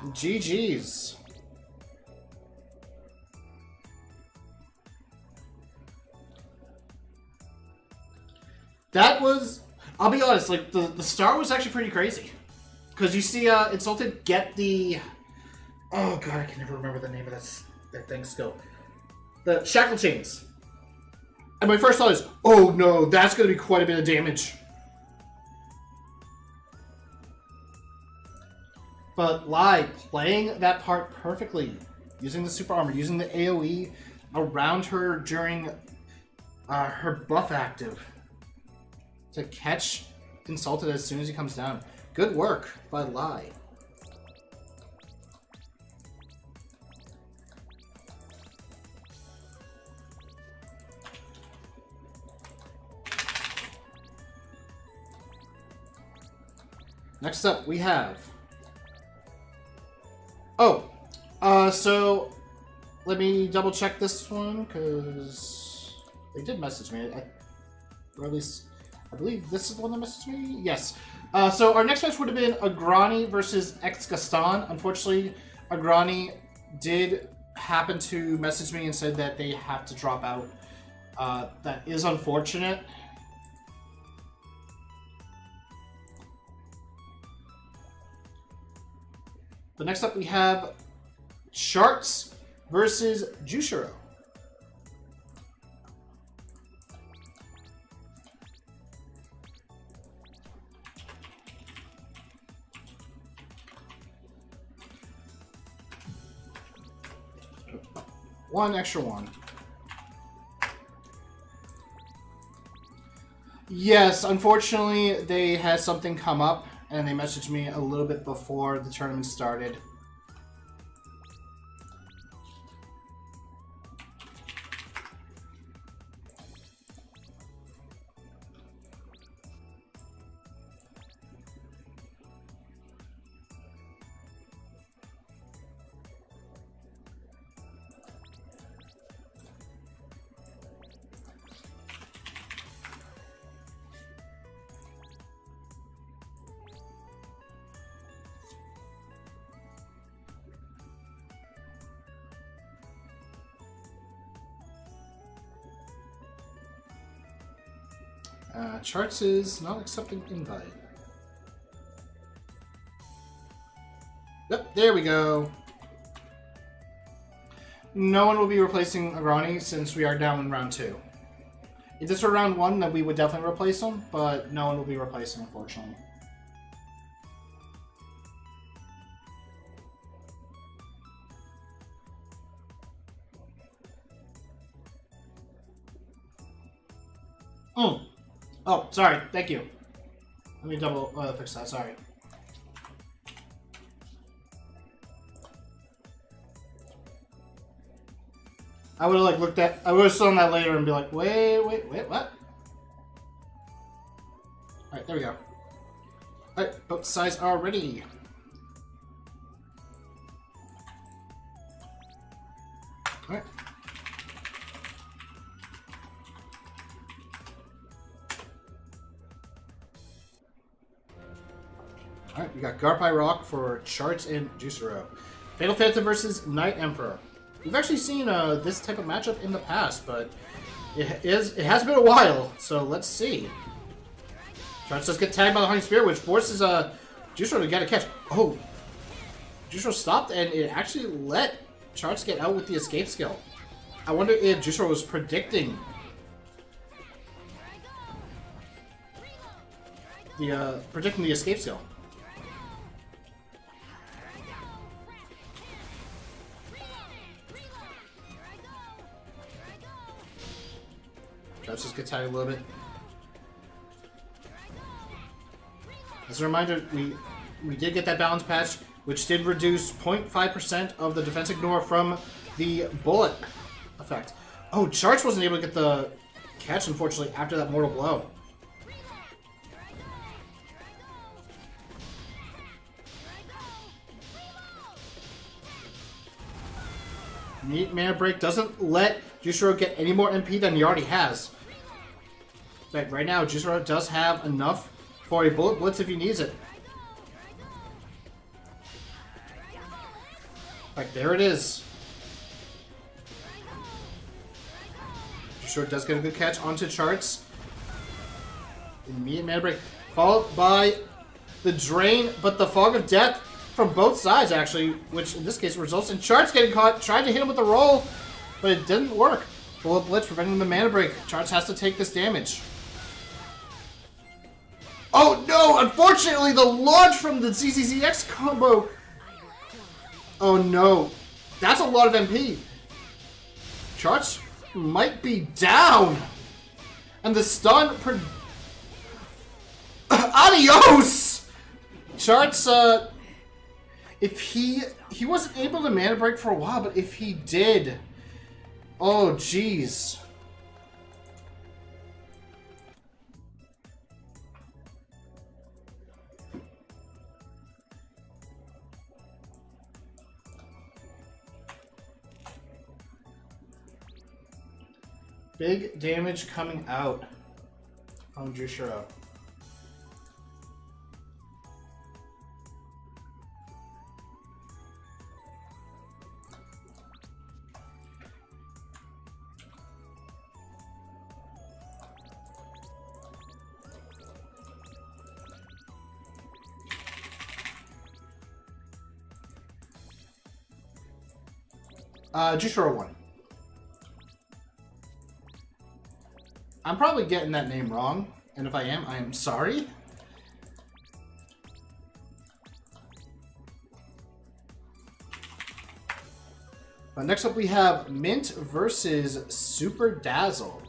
GG's. That was, I'll be honest, like, the start was actually pretty crazy. Because you see Insulted get the, oh god, I can never remember the name of that thing skill. The Shackle Chains. And my first thought is, oh no, that's going to be quite a bit of damage. But Lai playing that part perfectly, using the super armor, using the AoE around her during her buff active to catch Insulted as soon as he comes down. Good work by Lai. Next up, we have... Oh, so let me double check this one, because they did message me. Or at least, I believe this is the one that messaged me? Yes. So our next match would have been Agrani versus Ex-Gaston. Unfortunately, Agrani did happen to message me and said that they have to drop out. That is unfortunate. But next up we have Charts versus Jushiro. One extra one. Yes, unfortunately they had something come up and they messaged me a little bit before the tournament started. Charts is not accepting invite. Yep, there we go. No one will be replacing Agrani since we are down in round 2. If this were round 1, then we would definitely replace him, but no one will be replacing, unfortunately. Oh, sorry. Thank you. Let me double fix that. Sorry. I would have like looked at. I would have seen that later and be like, wait, what? All right, there we go. All right, both sides are ready. All right. Alright, we got Garpai Rock for Charts and Juicero. Fatal Phantom versus Night Emperor. We've actually seen this type of matchup in the past, but it has been a while, so let's see. Charts does get tagged by the Honey Spear, which forces Juicero to get a catch. Oh! Juicero stopped, and it actually let Charts get out with the escape skill. I wonder if Juicero was predicting the escape skill. Charts just gets tagged a little bit. As a reminder, we did get that balance patch, which did reduce 0.5% of the defense ignore from the bullet effect. Oh, Charts wasn't able to get the catch, unfortunately, after that mortal blow. Neat mana break doesn't let Juicero get any more MP than he already has. But right now, Juicero does have enough for a bullet blitz if he needs it. Right, there it is. Juicero does get a good catch onto Charts. Immediate mana break. Followed by the drain, but the fog of death from both sides, actually, which in this case results in Charts getting caught. Tried to hit him with the roll, but it didn't work. Bullet Blitz preventing the mana break. Charts has to take this damage. Oh no! Unfortunately, the launch from the ZZZX combo. Oh no. That's a lot of MP. Charts might be down. And the stun... Adios! Charts, if he wasn't able to mana break for a while, but if he did... Oh, jeez. Big damage coming out from Jushiro. Jushiro 1. I'm probably getting that name wrong, and if I am sorry. But next up we have Mint versus Super Dazzle.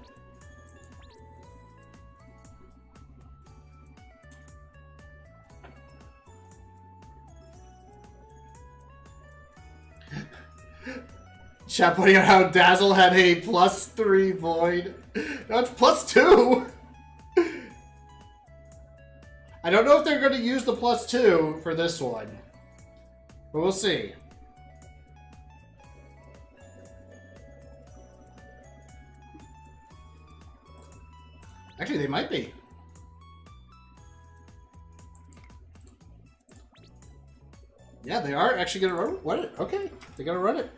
Chat pointing out how Dazzle had a +3 void. Now it's +2! I don't know if they're going to use the +2 for this one. But we'll see. Actually, they might be. Yeah, they are actually going to run it. Okay, they're going to run it.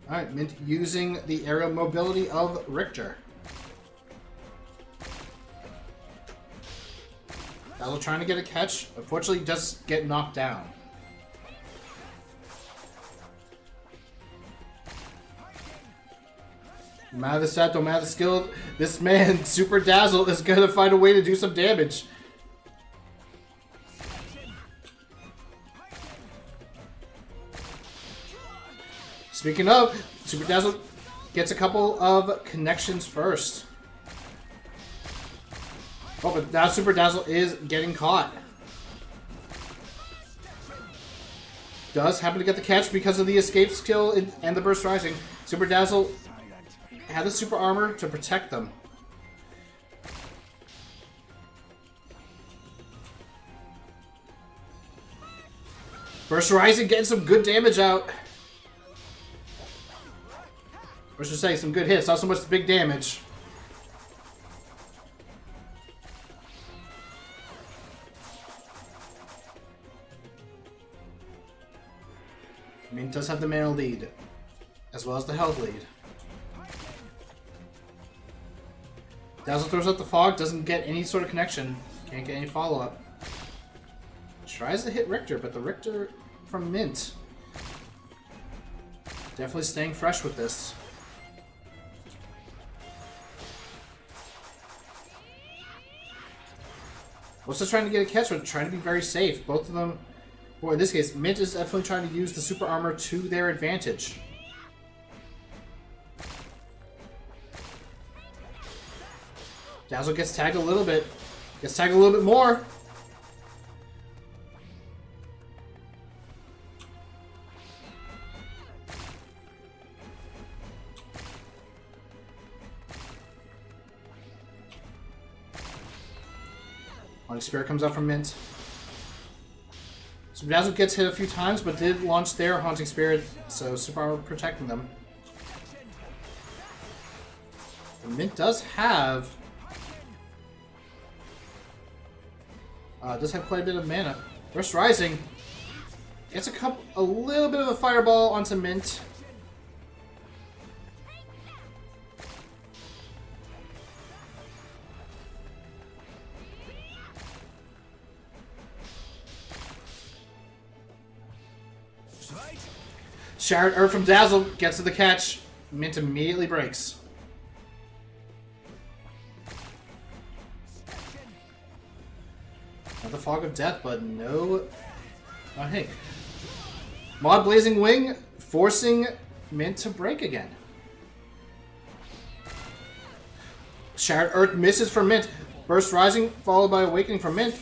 Alright, Mint using the aerial mobility of Richter. Dazzle trying to get a catch. Unfortunately, does get knocked down. No matter the stat, no matter the skill, this man, Super Dazzle, is going to find a way to do some damage. Speaking of, Super Dazzle gets a couple of connections first. Oh, but now Super Dazzle is getting caught. Does happen to get the catch because of the escape skill and the burst rising. Super Dazzle had the super armor to protect them. Burst rising getting some good damage out. Or should I say, some good hits, not so much the big damage. I mean, it does have the mana lead, as well as the health lead. Dazzle throws out the fog, doesn't get any sort of connection, can't get any follow-up. Tries to hit Richter, but the Richter from Mint definitely staying fresh with this. Also trying to get a catch, but trying to be very safe. Both of them, or in this case, Mint is definitely trying to use the super armor to their advantage. Dazzle gets tagged a little bit. Gets tagged a little bit more. Spirit comes out from Mint. So Dazzle gets hit a few times, but did launch their Haunting Spirit, so Super Armor protecting them. Mint does have quite a bit of mana. Burst Rising gets a little bit of a fireball onto Mint. Shattered Earth from Dazzle gets to the catch. Mint immediately breaks. Another Fog of Death, but no. Oh, hey. Mod Blazing Wing forcing Mint to break again. Shattered Earth misses from Mint. Burst Rising followed by Awakening from Mint.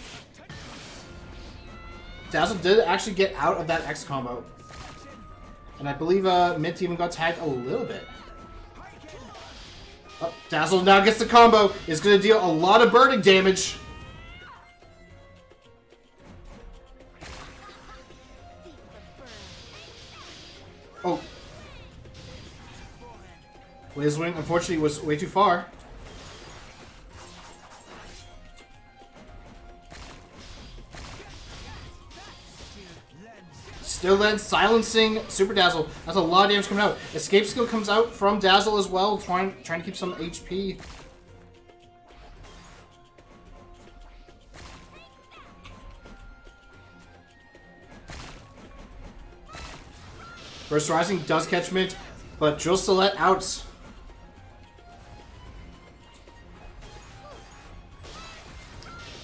Dazzle did actually get out of that X combo. And I believe Mint even got tagged a little bit. Oh, Dazzle now gets the combo. Is going to deal a lot of burning damage. Oh. Blaze Wing, unfortunately, was way too far. Still then silencing Super Dazzle. That's a lot of damage coming out. Escape skill comes out from Dazzle as well, trying to keep some HP. Burst Rising does catch Mint, but Drill Stiletto out.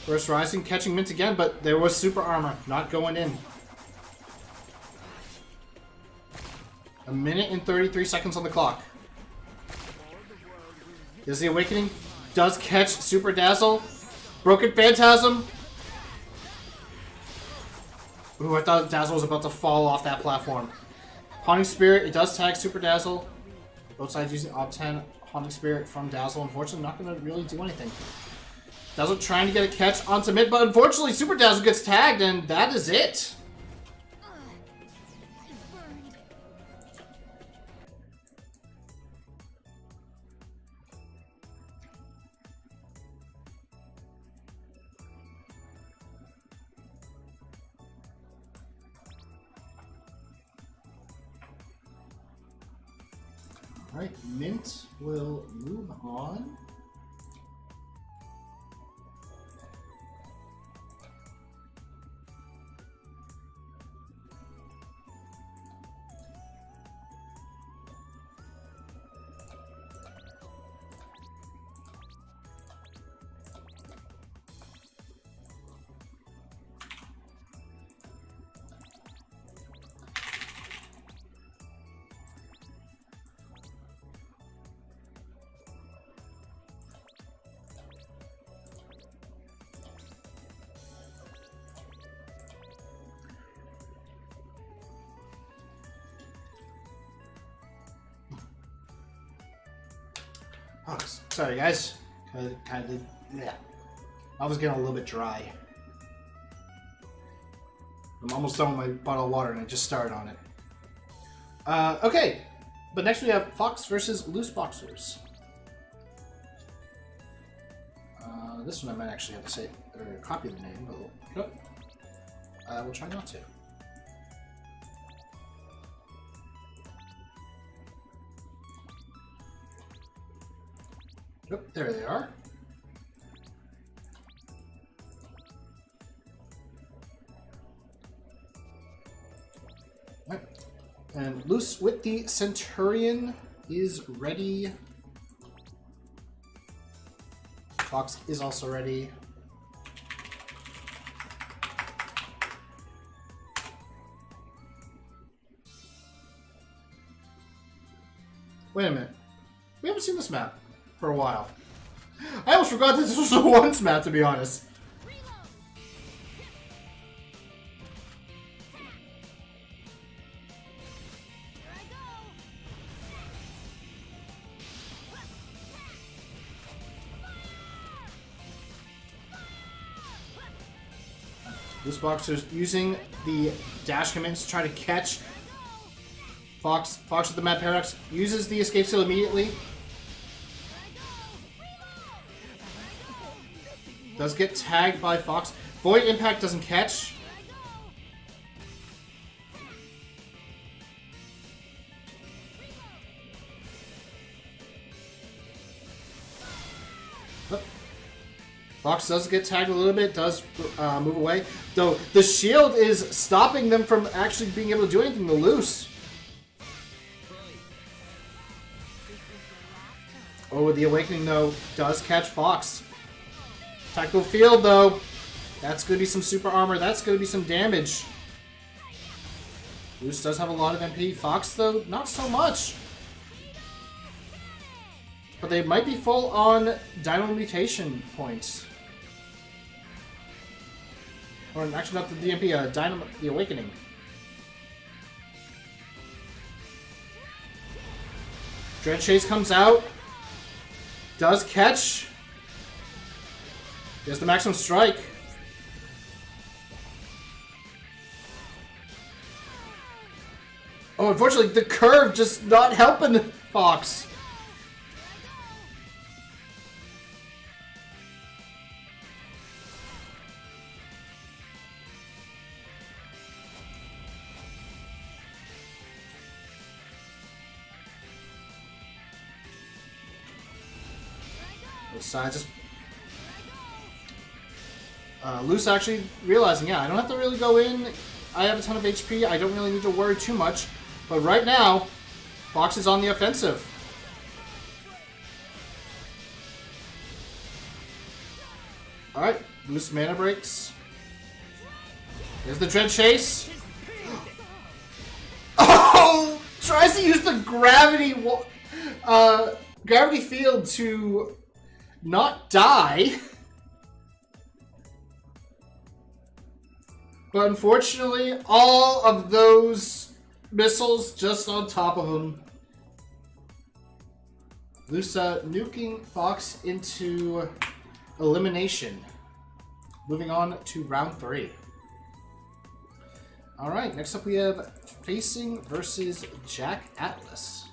Burst Rising catching Mint again, but there was Super Armor not going in. A minute and 33 seconds on the clock. Is the Awakening? Does catch Super Dazzle. Broken Phantasm. Ooh, I thought Dazzle was about to fall off that platform. Haunting Spirit, it does tag Super Dazzle. Both sides using Op 10. Haunting Spirit from Dazzle, unfortunately not going to really do anything. Dazzle trying to get a catch onto Mint, but unfortunately Super Dazzle gets tagged, and that is it. Alright, Mint will move on. Oh, sorry guys. Yeah. I was getting a little bit dry. I'm almost done with my bottle of water and I just started on it. Okay. But next we have Fox versus Loose Boxers. This one I might actually have to say, or copy the name, but we'll try not to. Oh, there they are. Right. And Loose with the Centurion is ready. Fox is also ready. Wait a minute. We haven't seen this map for a while. I almost forgot this was a once map, to be honest. This Boxer's using the dash commands to try to catch Fox. Fox with the Mad Paradox uses the escape skill immediately. Does get tagged by Fox. Void Impact doesn't catch. Fox does get tagged a little bit, does move away. Though the shield is stopping them from actually being able to do anything to Loose. Oh, the Awakening, though, does catch Fox. Tactical Field, though. That's going to be some super armor. That's going to be some damage. Loose does have a lot of MP. Fox, though, not so much. But they might be full on Dynamo Mutation points. Or actually not the DMP, Dynamo, the Awakening. Dread Chase comes out. Does catch. There's the maximum strike. Oh, unfortunately, the curve just not helping Fox. Just Loose actually realizing, yeah, I don't have to really go in. I have a ton of HP. I don't really need to worry too much. But right now, Fox is on the offensive. Alright, Loose mana breaks. There's the Dread Chase. Oh! Tries to use the gravity field to not die. But unfortunately, all of those missiles just on top of him. Loose nuking Fox into elimination. Moving on to round 3. Alright, next up we have Facing versus Jack Atlas.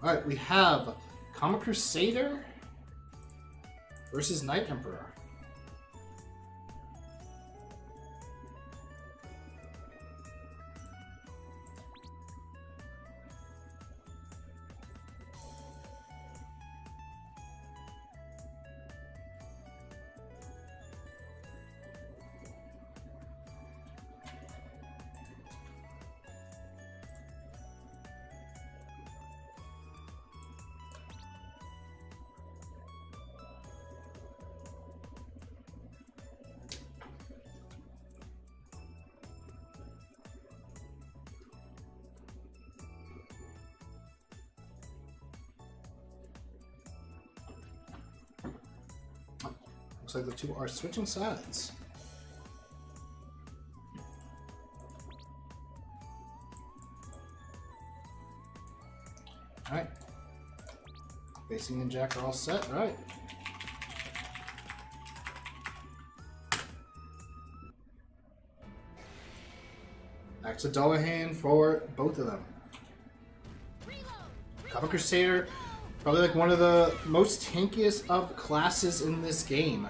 Alright, we have Common Crusader versus Night Emperor. Looks like the two are switching sides. Alright. Facing and Jack are all set. Alright. Back to Dullahan for both of them. Common Crusader, probably like one of the most tankiest of classes in this game.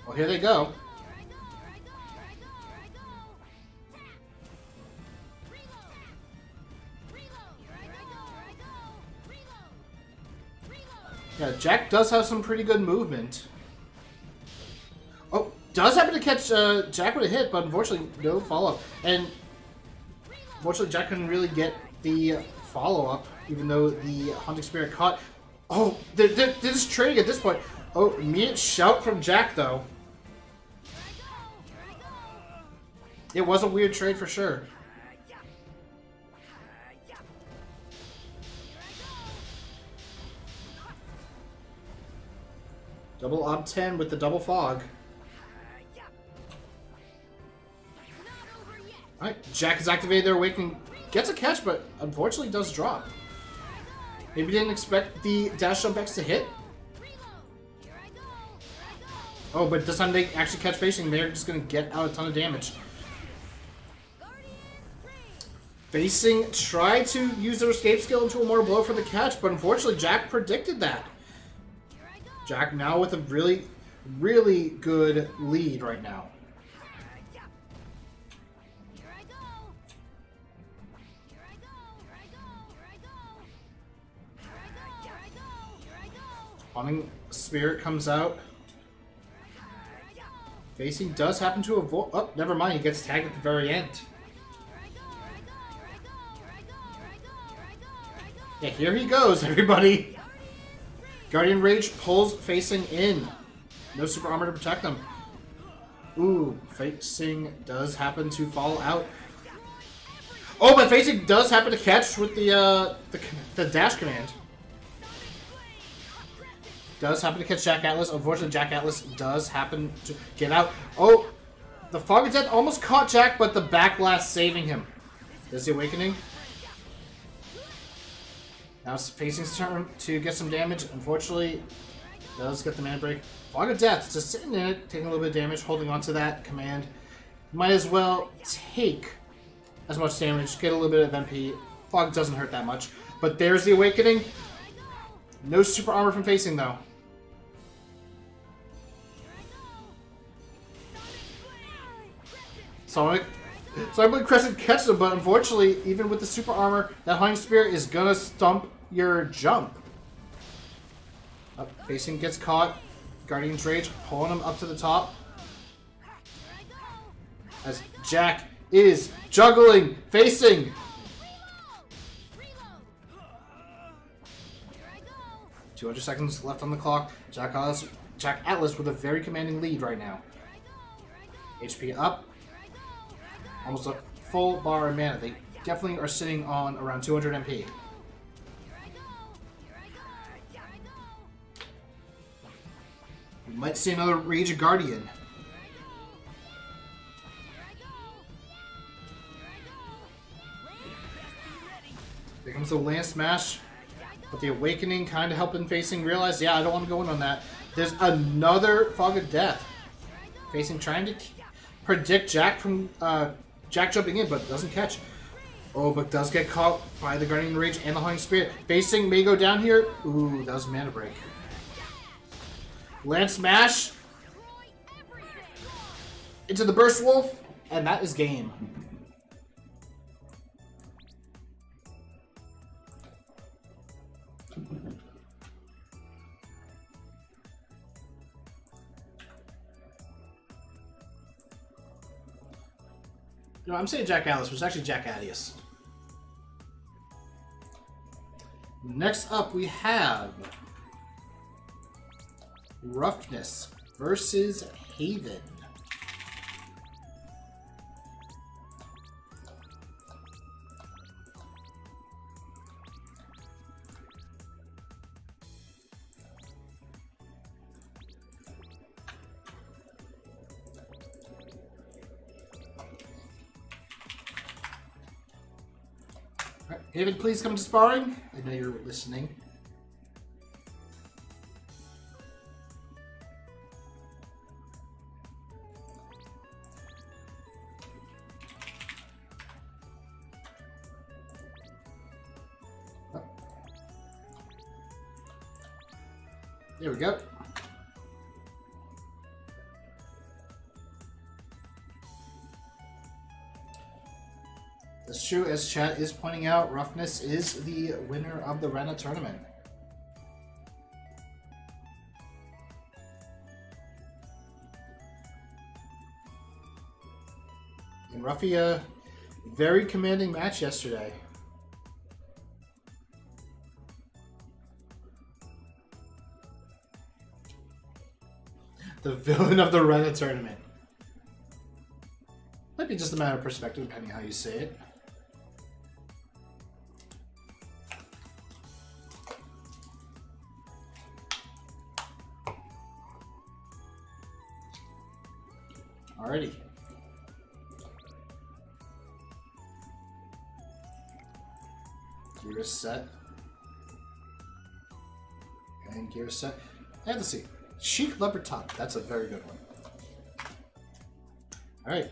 Well, here they go. Yeah, Jack does have some pretty good movement. Oh, does happen to catch Jack with a hit, but unfortunately no follow-up. And unfortunately Jack couldn't really get the follow-up, even though the Hunting Spirit caught. Oh, they're just trading at this point. Oh, immediate shout from Jack, though. It was a weird trade for sure. Double ob 10 with the double fog. Alright, Jack has activated their awakening. Gets a catch, but unfortunately does drop. Maybe didn't expect the dash jump X to hit. Oh, but this time they actually catch facing. They're just going to get out a ton of damage. Facing tried to use their escape skill into a mortal blow for the catch, but unfortunately Jack predicted that. Jack now with a really, really good lead right now. Haunting Spirit comes out. Facing does happen to avoid. Oh, never mind. He gets tagged at the very end. Yeah, here he goes, everybody. Guardian Rage pulls Facing in. No super armor to protect them. Ooh, Facing does happen to fall out. Oh, but Facing does happen to catch with the dash command. Does happen to catch Jack Atlas. Unfortunately, Jack Atlas does happen to get out. Oh, the Fog of Death almost caught Jack, but the Backlash saving him. Does the Awakening? Now it's Facing's turn to get some damage. Unfortunately, does get the man break. Fog of Death just sitting in it, taking a little bit of damage, holding on to that command. Might as well take as much damage, get a little bit of MP. Fog doesn't hurt that much. But there's the Awakening. No super armor from Facing, though. Sonic Crescent catches him, but unfortunately, even with the super armor, that Haunting Spirit is gonna stump your jump. Facing gets caught. Guardian's Rage pulling him up to the top. As Jack is juggling Facing. 200 seconds left on the clock. Jack Atlas with a very commanding lead right now. HP up. Almost a full bar of mana. They definitely are sitting on around 200 MP. We might see another Rage of Guardian. Here comes the Land Smash. But the Awakening kind of helping Facing realize, yeah, I don't want to go in on that. There's another Fog of Death. Facing trying to predict Jack from Jack jumping in, but doesn't catch. Oh, but does get caught by the Guardian Rage and the Haunting Spirit. Facing may go down here. Ooh, that was a mana break. Land Smash into the Burst Wolf, and that is game. No, I'm saying Jack Atlas, but it's actually Jack Adius. Next up, we have Roughness versus Haven. Haven, please come to sparring. I know you're listening. Oh. There we go. That's true, as chat is pointing out, Roughness is the winner of the Rena tournament. And Ruffy, very commanding match yesterday. The villain of the Rena tournament. Might be just a matter of perspective, depending on how you say it. Alrighty. Gear set. And gear set. And let's see. Chic leopard top. That's a very good one. Alright.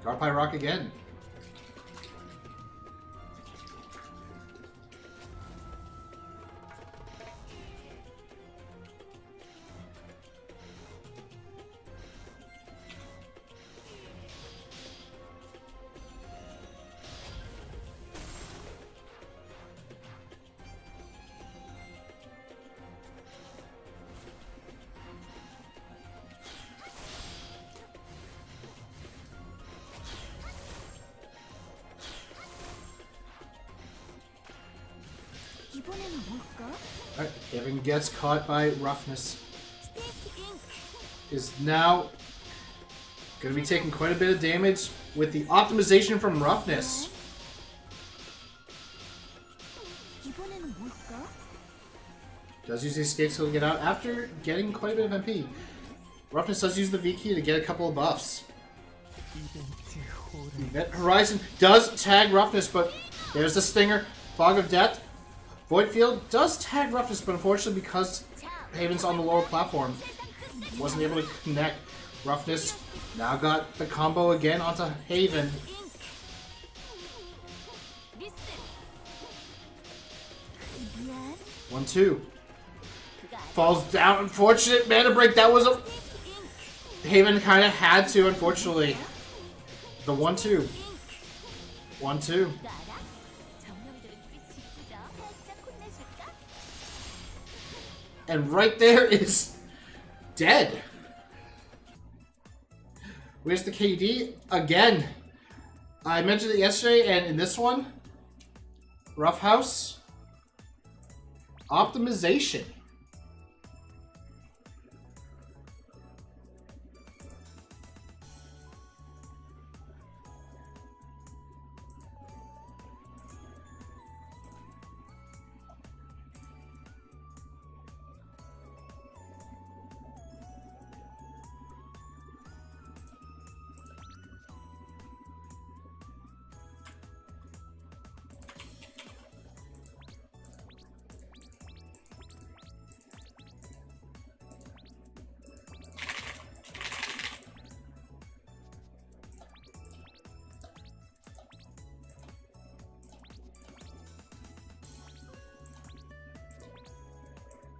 Garpie Rock again. Alright, Kevin gets caught by Roughness. Is now going to be taking quite a bit of damage with the optimization from Roughness. Does use the escape skill to get out after getting quite a bit of MP. Roughness does use the V key to get a couple of buffs. Event Horizon does tag Roughness, but there's the Stinger. Fog of Death. Void Field does tag Roughness, but unfortunately because Haven's on the lower platform, wasn't able to connect. Roughness now got the combo again onto Haven. One, two. Falls down. Unfortunate mana break. That was a... Haven kind of had to, unfortunately. The 1-2. 1-2. And right there is dead. Where's the KD? Again. I mentioned it yesterday, and in this one, Rough House. Optimization.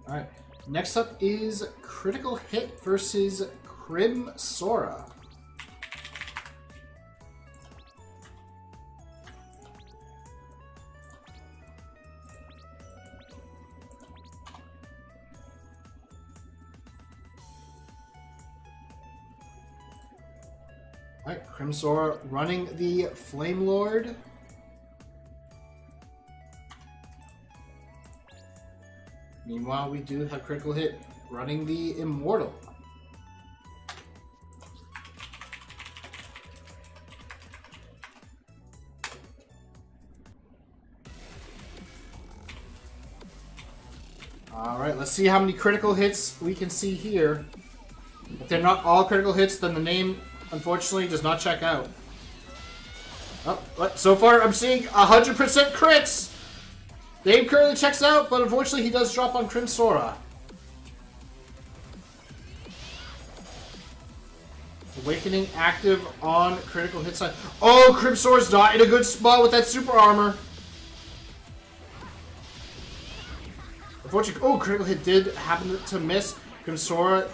Alright, next up is Critical Hit versus Crim Sora. Alright, Crim Sora running the Flame Lord. Meanwhile, we do have Critical Hit running the Immortal. Alright, let's see how many critical hits we can see here. If they're not all critical hits, then the name, unfortunately, does not check out. Oh, but so far I'm seeing 100% crits! Name currently checks out, but unfortunately he does drop on Crim Sora. Awakening active on critical hit side. Oh, Crim Sora's not in a good spot with that super armor. Unfortunately, oh, critical hit did happen to miss. Crim Sora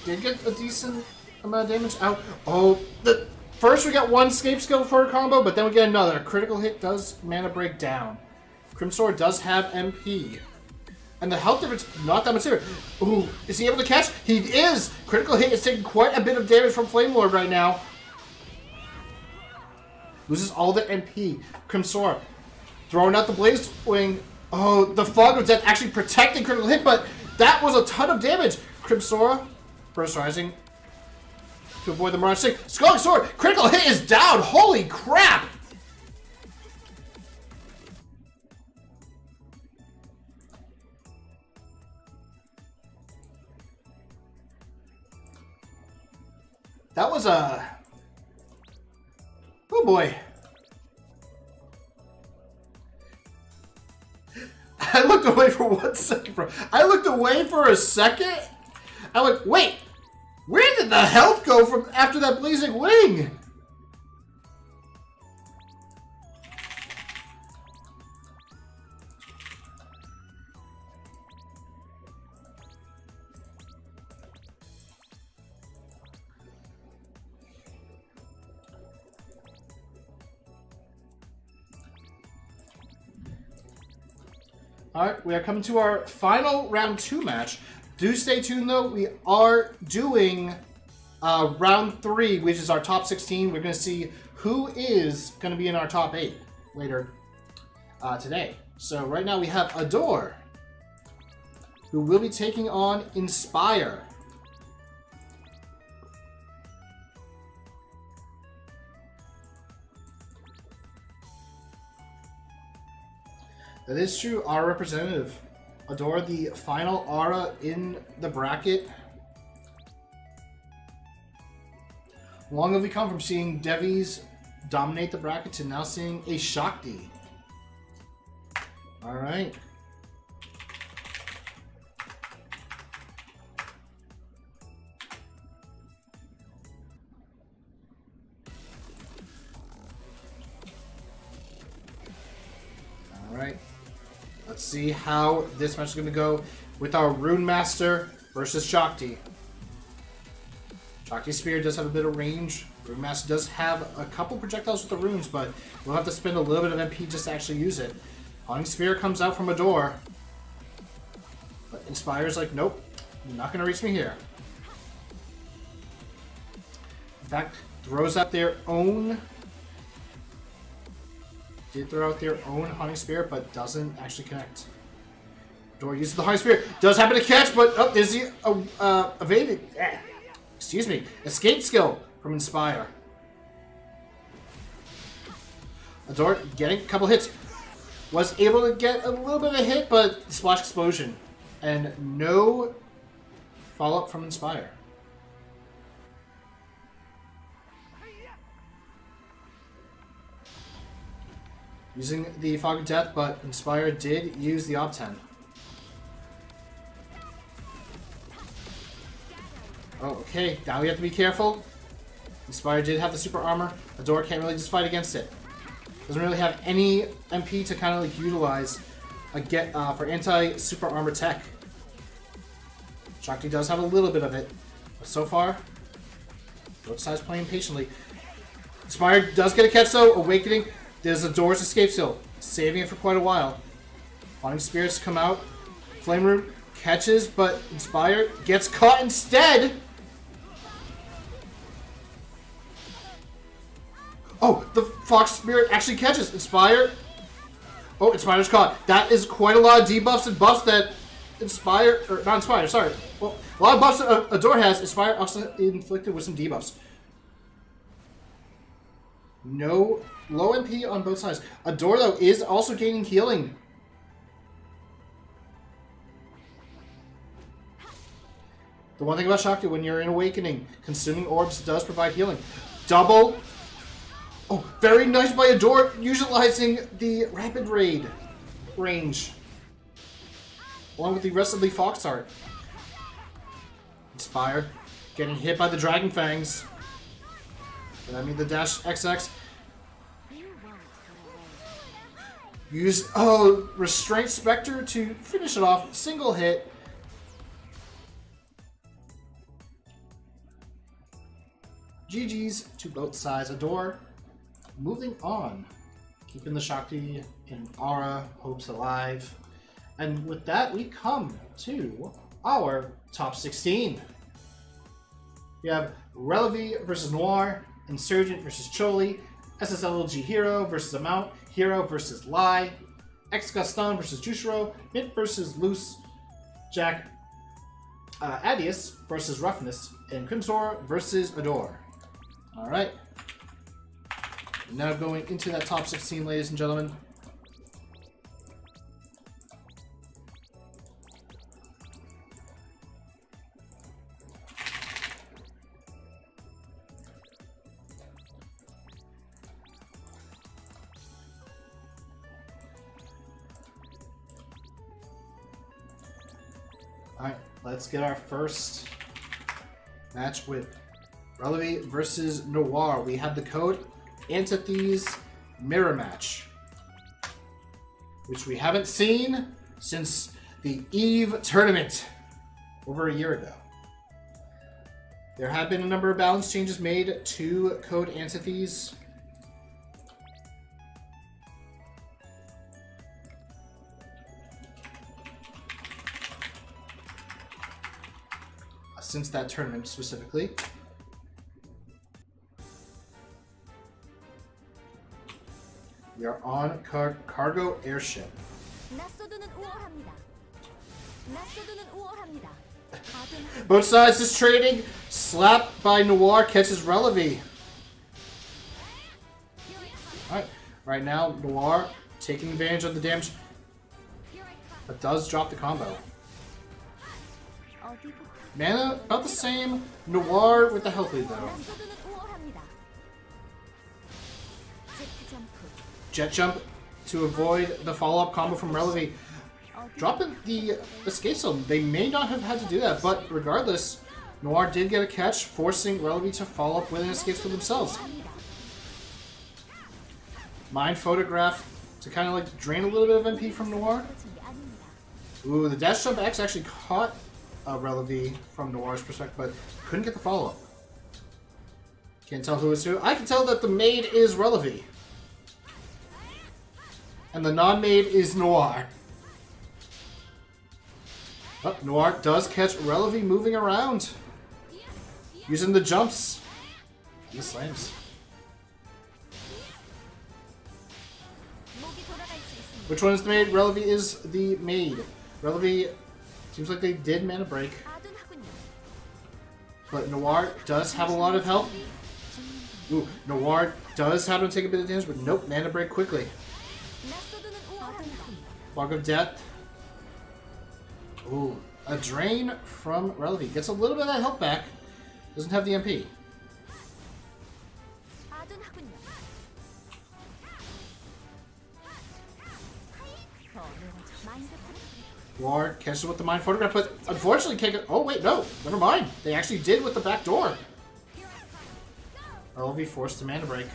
did get a decent amount of damage out. Oh, first we got one escape skill for a combo, but then we get another. Critical hit does mana break down. Crim Sora does have MP. And the health difference, not that much here. Ooh, is he able to catch? He is! Critical hit is taking quite a bit of damage from Flame Lord right now. Loses all the MP. Crim Sora throwing out the Blaze Wing. Oh, the Fog of Death actually protecting critical hit, but That was a ton of damage. Crimsora, Burst Rising to avoid the Mirage Stick. Scalding Sword, critical hit is down. Holy crap! That was a... Oh boy. I looked away for 1 second, bro. I looked away for a second. I'm like, wait. Where did the health go from after that blazing wing? Alright, we are coming to our final round 2 match. Do stay tuned though, we are doing round 3, which is our top 16. We're going to see who is going to be in our top 8 later today. So right now we have Adore, who will be taking on Inspire. That is true. Our representative. Adore, the final aura in the bracket. Long have we come from seeing Devis dominate the bracket to now seeing a Shakti. Alright. Alright. Let's see how this match is going to go with our Rune Master versus Shakti. Shakti Spear does have a bit of range. Rune Master does have a couple projectiles with the runes, but we'll have to spend a little bit of MP just to actually use it. Haunting Spear comes out from Adore. But Inspire's like, nope, you're not going to reach me here. In fact, throws out their own... Did throw out their own Haunting Spear, but doesn't actually connect. Adore uses the Haunting Spear. Does happen to catch, but oh, there's the evaded. Excuse me. Escape skill from Inspire. Adore getting a couple hits. Was able to get a little bit of a hit, but Splash Explosion. And no follow-up from Inspire. Using the Fog of Death, but Inspire did use the Ob-10. Oh, okay. Now we have to be careful. Inspire did have the super armor. Adore can't really just fight against it. Doesn't really have any MP to kind of like utilize for anti-super armor tech. Shakti does have a little bit of it, but so far, both sides playing patiently. Inspire does get a catch though. Awakening. There's Adore's escape skill, saving it for quite a while. Haunting Spirits come out. Flame Root catches, but Inspire gets caught instead. Oh, the Fox Spirit actually catches. Inspire. Oh, Inspire's caught. That is quite a lot of debuffs and buffs that Inspire, or not Inspire, sorry. Well, a lot of buffs that Adore has. Inspire also inflicted with some debuffs. No low MP on both sides. Adore, though, is also gaining healing. The one thing about Shakti, when you're in Awakening, consuming orbs does provide healing. Double. Oh, very nice by Adore, utilizing the Rapid Raid range. Along with the rest of the Fox Art. Inspire. Getting hit by the Dragon Fangs. I mean the Dash XX. Use Restraint Spectre to finish it off. Single hit. GG's to both sides. Adore. Moving on. Keeping the Shakti in Aura. Hopes alive. And with that, we come to our top 16. We have Relevy versus Noir. Insurgent versus Choli, SSLG Hero versus Amount, Hero versus Lai, Ex Gaston versus Jushiro, Mint versus Loose, Jack Adius versus Roughness, and Crimsor versus Adore. Alright. Now going into that top 16, ladies and gentlemen. Alright, let's get our first match with Relevy versus Noir. We have the code Antithes Mirror Match, which we haven't seen since the Eve tournament over a year ago. There have been a number of balance changes made to code Antithes. Since that tournament specifically. We are on cargo airship. Both sides is trading. Slap by Noir catches Relevy. Alright, right now Noir taking advantage of the damage, but does drop the combo. Mana about the same. Noir with the health lead though. Jet jump to avoid the follow-up combo from Relevy. Dropping the escape zone. They may not have had to do that, but regardless, Noir did get a catch, forcing Relevy to follow up with an escape for themselves. Mind Photograph to kind of like drain a little bit of MP from Noir. Ooh, the dash jump X actually caught Relevy from Noir's perspective, but couldn't get the follow-up. Can't tell who it's who. I can tell that the maid is Relevy. And the non-maid is Noir. Oh, Noir does catch Relevy moving around. Using the jumps. And the slams. Which one is the maid? Relevy is the maid. Relevy seems like they did mana break. But Noir does have a lot of health. Ooh, Noir does have to take a bit of damage, but nope, mana break quickly. Fog of Death. Ooh, a drain from Relevy. Gets a little bit of that health back. Doesn't have the MP. Noir catches with the Mind Photograph, but unfortunately can't get... Oh, wait, no. Never mind. They actually did with the back door. Relevy forced to mana break.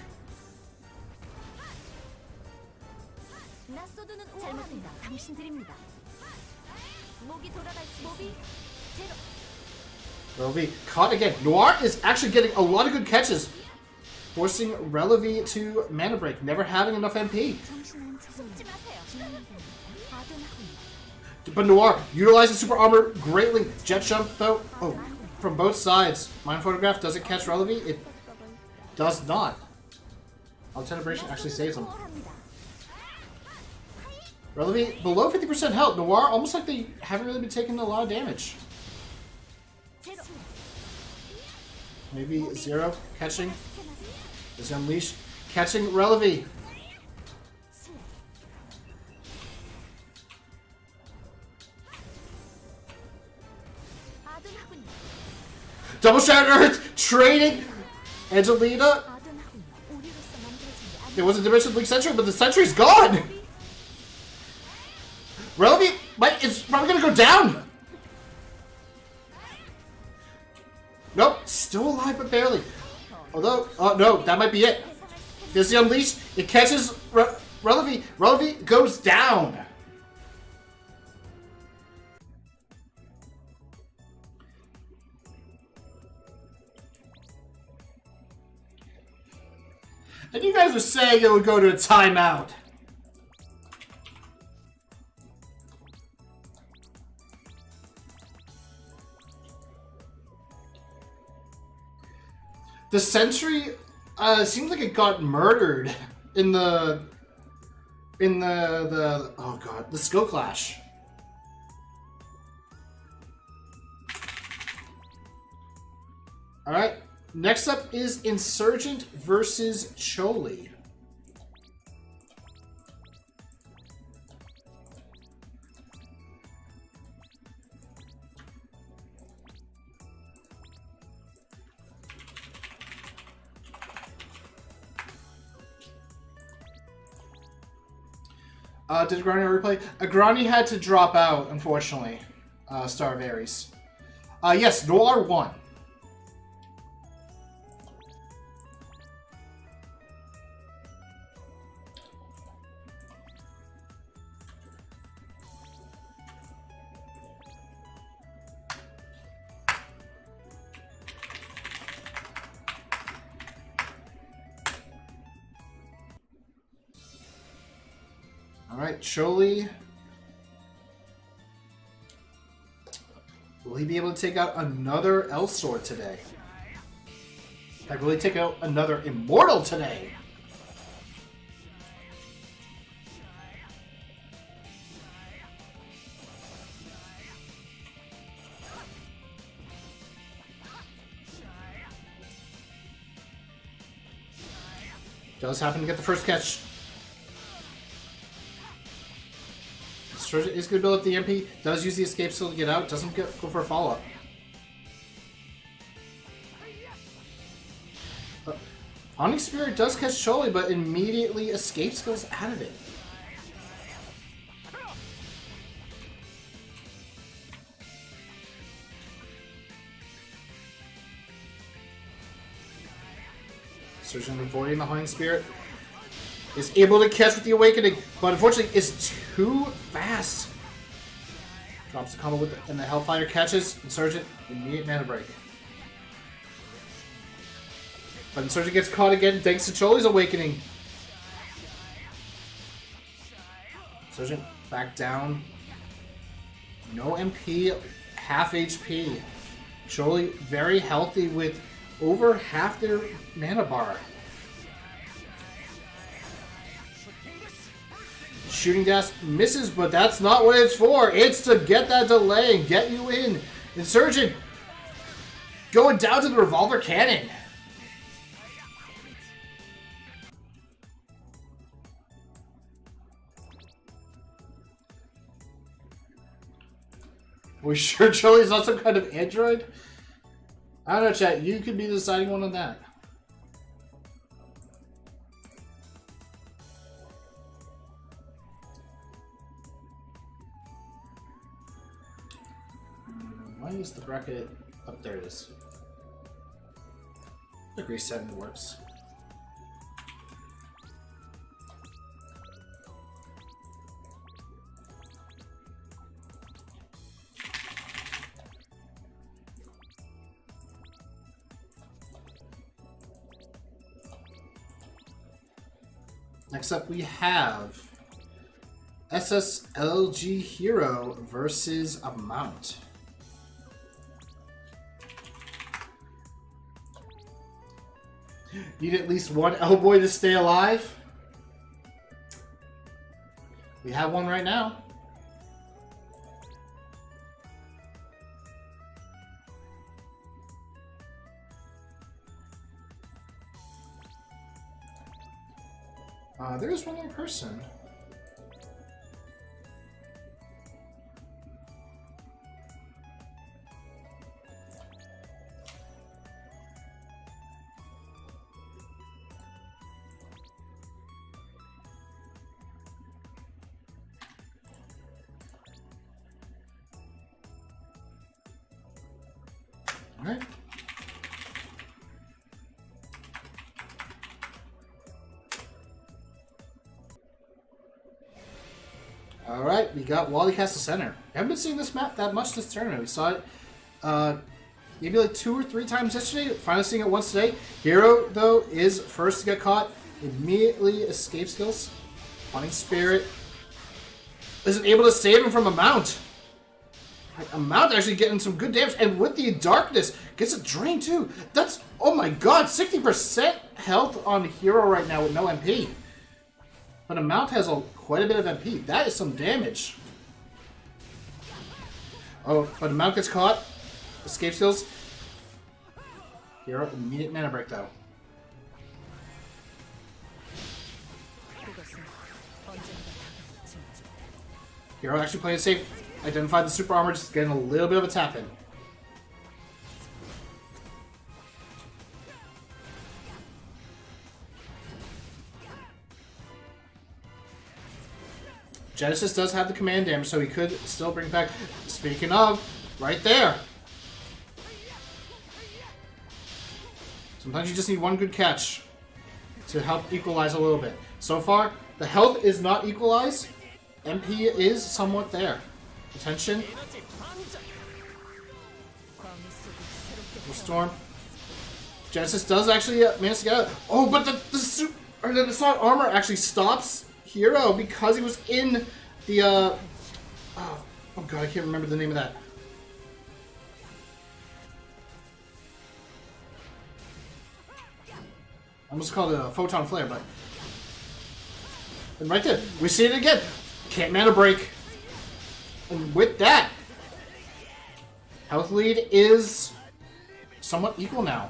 Relevy caught again. Noir is actually getting a lot of good catches, forcing Relevy to mana break, never having enough MP. But Noir utilizing super armor greatly. Jet jump though. Oh, from both sides. Mind Photograph, does it catch Relevy? It does not. Tenebracion actually saves him. Relevy below 50% health. Noir almost like they haven't really been taking a lot of damage. Maybe Zero catching. Is Unleash catching Relevy. Double Shattered Earth trading Angelina. There was a Dimension League Sentry, but the Sentry's gone. Relevy is probably gonna go down. Nope, still alive but barely. Although, oh no, that might be it. There's the Unleash. It catches Relevy. Relevy goes down. And you guys were saying it would go to a timeout. The Sentry seems like it got murdered in the oh god, the Skill Clash. Alright, next up is Insurgent versus Choli. Did Agrani replay? Agrani had to drop out, unfortunately. Star of Ares. Yes, Noir won. Alright, Choli. Will he be able to take out another Elsword today? In fact, will he take out another Immortal today? Does happen to get the first catch. Is going to build up the MP. Does use the escape skill to get out. Doesn't go for a follow-up. Onyx Spirit does catch Choli, but immediately escape skills out of it. Surgeon avoiding the Haunting Spirit. Is able to catch with the Awakening, but unfortunately is too fast. Drops the combo with and the Hellfire catches. Insurgent, immediate mana break. But Insurgent gets caught again thanks to Choli's Awakening. Insurgent back down. No MP, half HP. Choli very healthy with over half their mana bar. Shooting Dash misses, but that's not what it's for. It's to get that delay and get you in. Insurgent going down to the Revolver Cannon. We sure Choli's not some kind of android? I don't know, chat. You could be the deciding one on that. Why is the bracket up? There it is. Degree 7 works. Next up we have SSLG Hero versus a Mount. Need at least one L-Boy to stay alive? We have one right now. There is one more person. All right. All right, we got Wally Castle Center. I haven't been seeing this map that much this tournament. We saw it maybe like 2 or 3 times yesterday. Finally seeing it once today. Hero, though, is first to get caught. Immediately escape skills. Haunting Spirit isn't able to save him from a Mount. A Mount actually getting some good damage. And with the Darkness, gets a drain too. That's, oh my god, 60% health on Hero right now with no MP. But a Mount has quite a bit of MP. That is some damage. Oh, but a Mount gets caught. Escape skills. Hero, immediate mana break though. Hero actually playing it safe. Identified the super armor, just getting a little bit of a tap in. Genesis does have the command damage, so he could still bring back. Speaking of, right there. Sometimes you just need one good catch to help equalize a little bit. So far, the health is not equalized. MP is somewhat there. Attention. Storm. Genesis does actually manage to get out. Oh, but the slot armor actually stops Hero because he was in the oh god, I can't remember the name of that. I almost called it a photon flare, but and right there, we see it again. Can't mana break. And with that, health lead is somewhat equal now.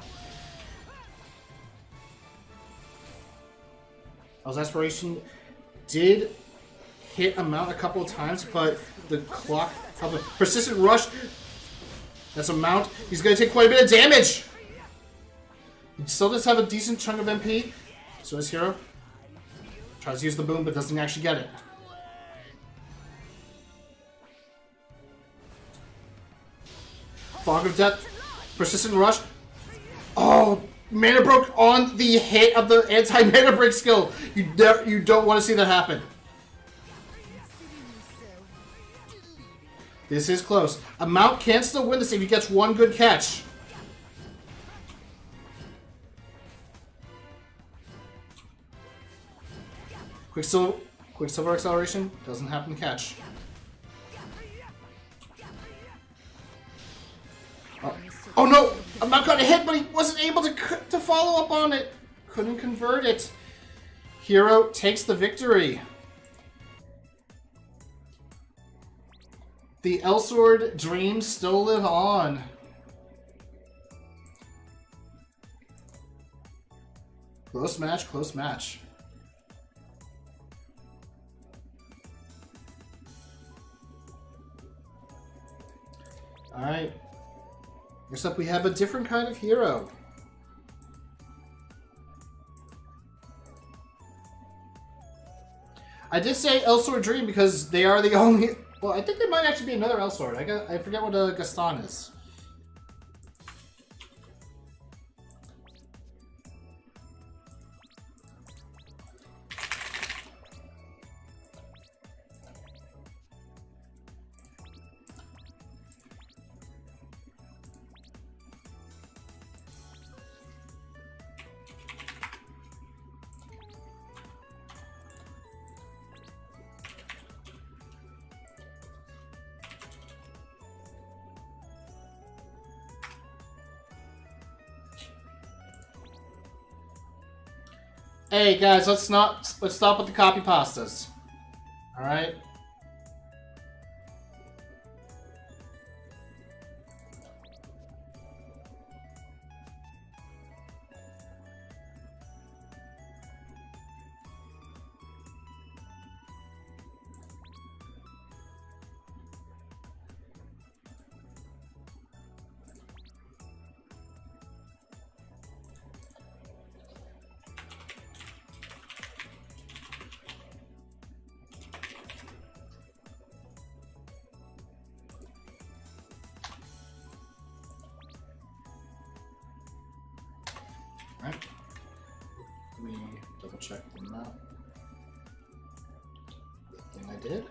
Hell's Aspiration did hit a mount a couple of times, but the clock, persistent rush, that's a mount. He's going to take quite a bit of damage. He still does have a decent chunk of MP. So his hero tries to use the boom, but doesn't actually get it. Fog of Death, persistent rush. Oh, mana broke on the hit of the anti-mana break skill. You don't want to see that happen. This is close. A mount can still win this if he gets one good catch. Quicksilver acceleration doesn't happen to catch. Oh no! A mount got a hit, but he wasn't able to follow up on it. Couldn't convert it. Hero takes the victory. The Elsword dreams still live on. Close match, close match. Alright. Next up we have a different kind of hero. I did say Elsword Dream because they are the only... Well, I think there might actually be another Elsword. I forget what Gaston is. Hey guys, let's stop with the copy pastas. All right. Alright. Let me double check the map. Good thing I did.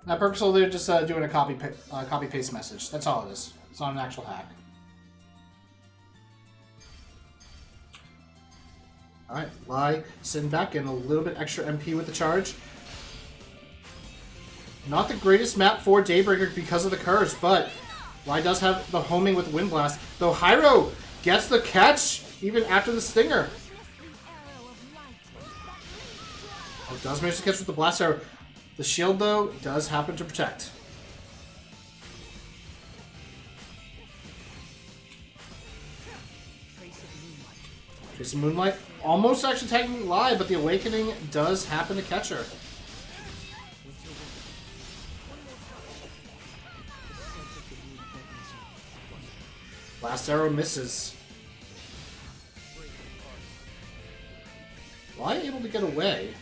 Now, purposely, they're just doing a copy paste message. That's all it is. It's not an actual hack. Alright, Lai sitting back, getting a little bit extra MP with the charge. Not the greatest map for Daybreaker because of the curse, but Lai does have the homing with Wind Blast. Though Pyro gets the catch even after the stinger. Oh, does manage to catch with the Blast Arrow. The shield, though, does happen to protect. Trace of Moonlight. Almost actually technically live, but the Awakening does happen to catch her. Last arrow misses. Why able to get away?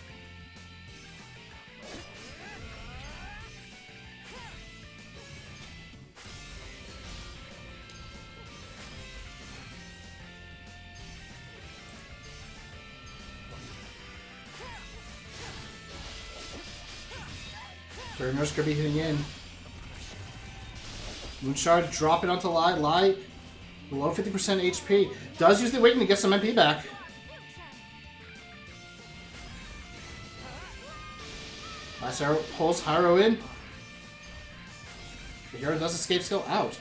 Turner's gonna be hitting in. Moonshard dropping onto Lai. Lai below 50% HP. Does use the Awakening to get some MP back. Last arrow pulls Pyro in. The hero does escape skill out.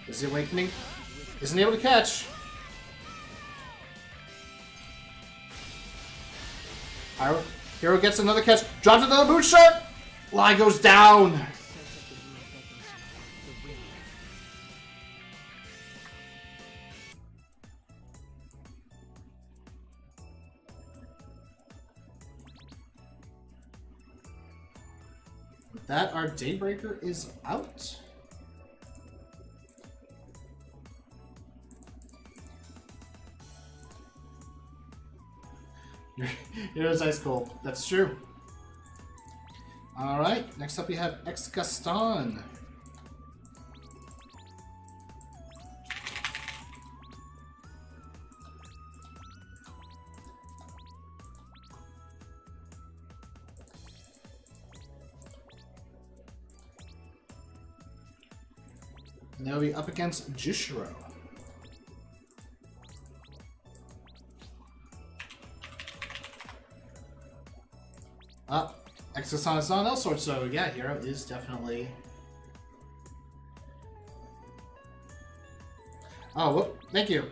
Is the Awakening? Isn't able to catch. Hero gets another catch. Drops another boot shot. Lai goes down. With that, our Daybreaker is out. Hero's ice cold. That's true. Alright, next up we have Ex-Gaston. And they'll be up against Jushiro. Ex-Gaston is on Elsword, so yeah, Hero is definitely... Oh, whoop, thank you.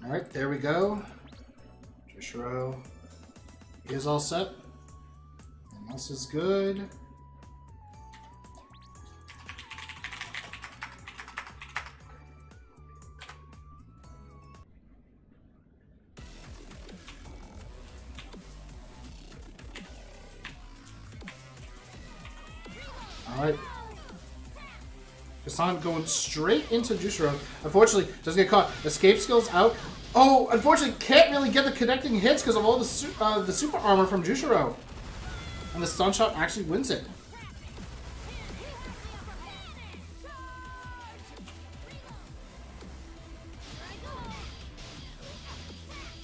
Alright, there we go. Jushiro is all set. And this is good. Alright. Gaston going straight into Jushiro. Unfortunately, doesn't get caught. Escape skills out. Oh, unfortunately, can't really get the connecting hits because of all the super armor from Jushiro. And the stun shot actually wins it.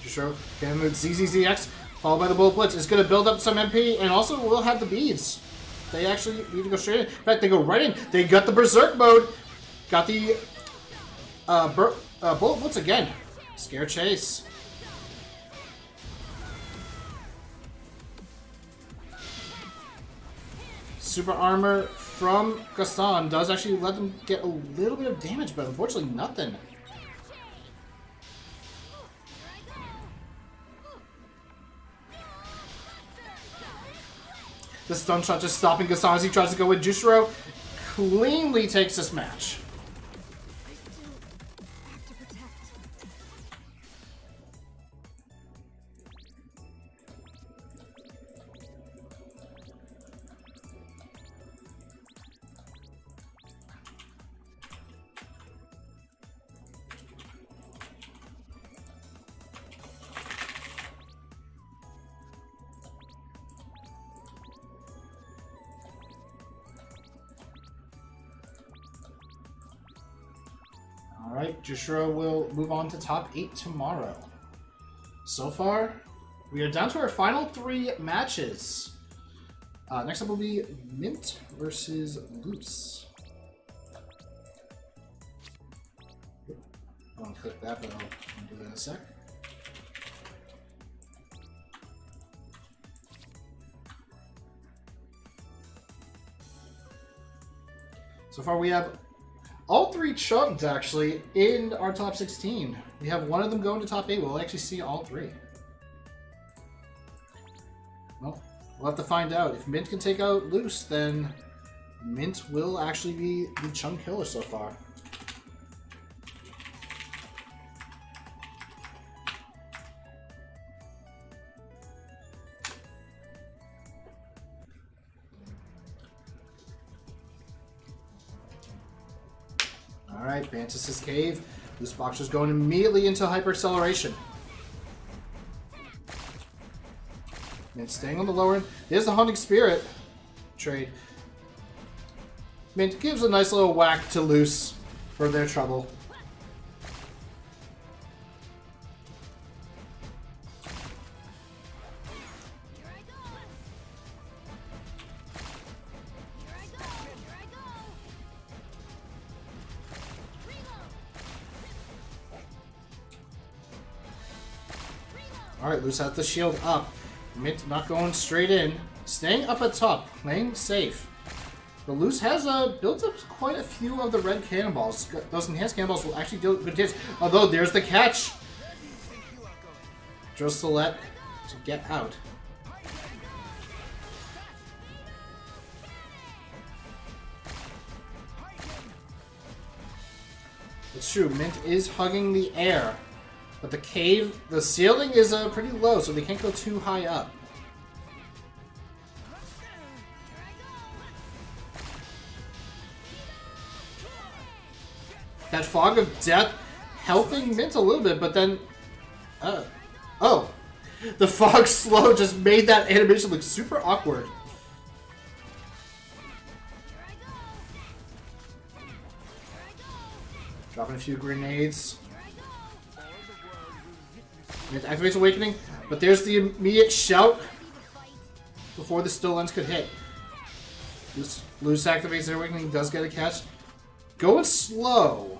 Jushiro getting the ZZZX, followed by the Bullet Blitz, is going to build up some MP, and also will have the beads. They actually need to go straight in. In fact, they go right in. They got the Berserk mode. Got the Bullet Blitz again. Scare chase. Super armor from Gaston does actually let them get a little bit of damage, but unfortunately nothing. The stun shot just stopping Gaston as he tries to go with Jushiro. Cleanly takes this match. Alright, Jushiro will move on to top 8 tomorrow. So far, we are down to our final 3 matches. Next up will be Mint versus Loose. I want to click that, but I'll do that in a sec. So far we have all 3 chunked, actually, in our top 16. We have one of them going to top 8. We'll actually see all 3. Well, we'll have to find out. If Mint can take out Loose, then Mint will actually be the chunk killer so far. Alright, Bantus's Cave. This Boxer's going immediately into hyper-acceleration. Mint staying on the lower end. There's the Haunting Spirit trade. Mint gives a nice little whack to Loose for their trouble. Alright, Loose has the shield up. Mint not going straight in. Staying up at top, playing safe. But Loose has built up quite a few of the red cannonballs. Those enhanced cannonballs will actually deal good damage. Although, there's the catch! Drosselette to get out. It's true, Mint is hugging the air. But the cave, the ceiling is pretty low, so they can't go too high up. That Fog of Death helping Mint a little bit, but then... oh! The Fog Slow just made that animation look super awkward. Dropping a few grenades. Mint activates Awakening, but there's the immediate shout before the Still Lens could hit. Loose activates their Awakening, does get a catch. Going slow.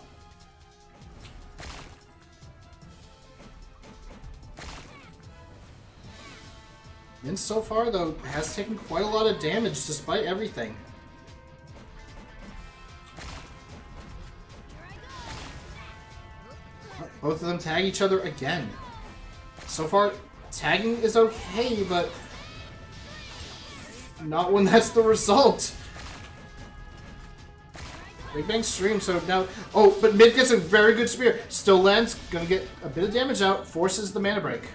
Mint so far, though, has taken quite a lot of damage despite everything. Both of them tag each other again. So far, tagging is okay, but not when that's the result. Big Bang Stream, so now... Oh, but Mint gets a very good spear. Still lands, gonna get a bit of damage out, forces the mana break.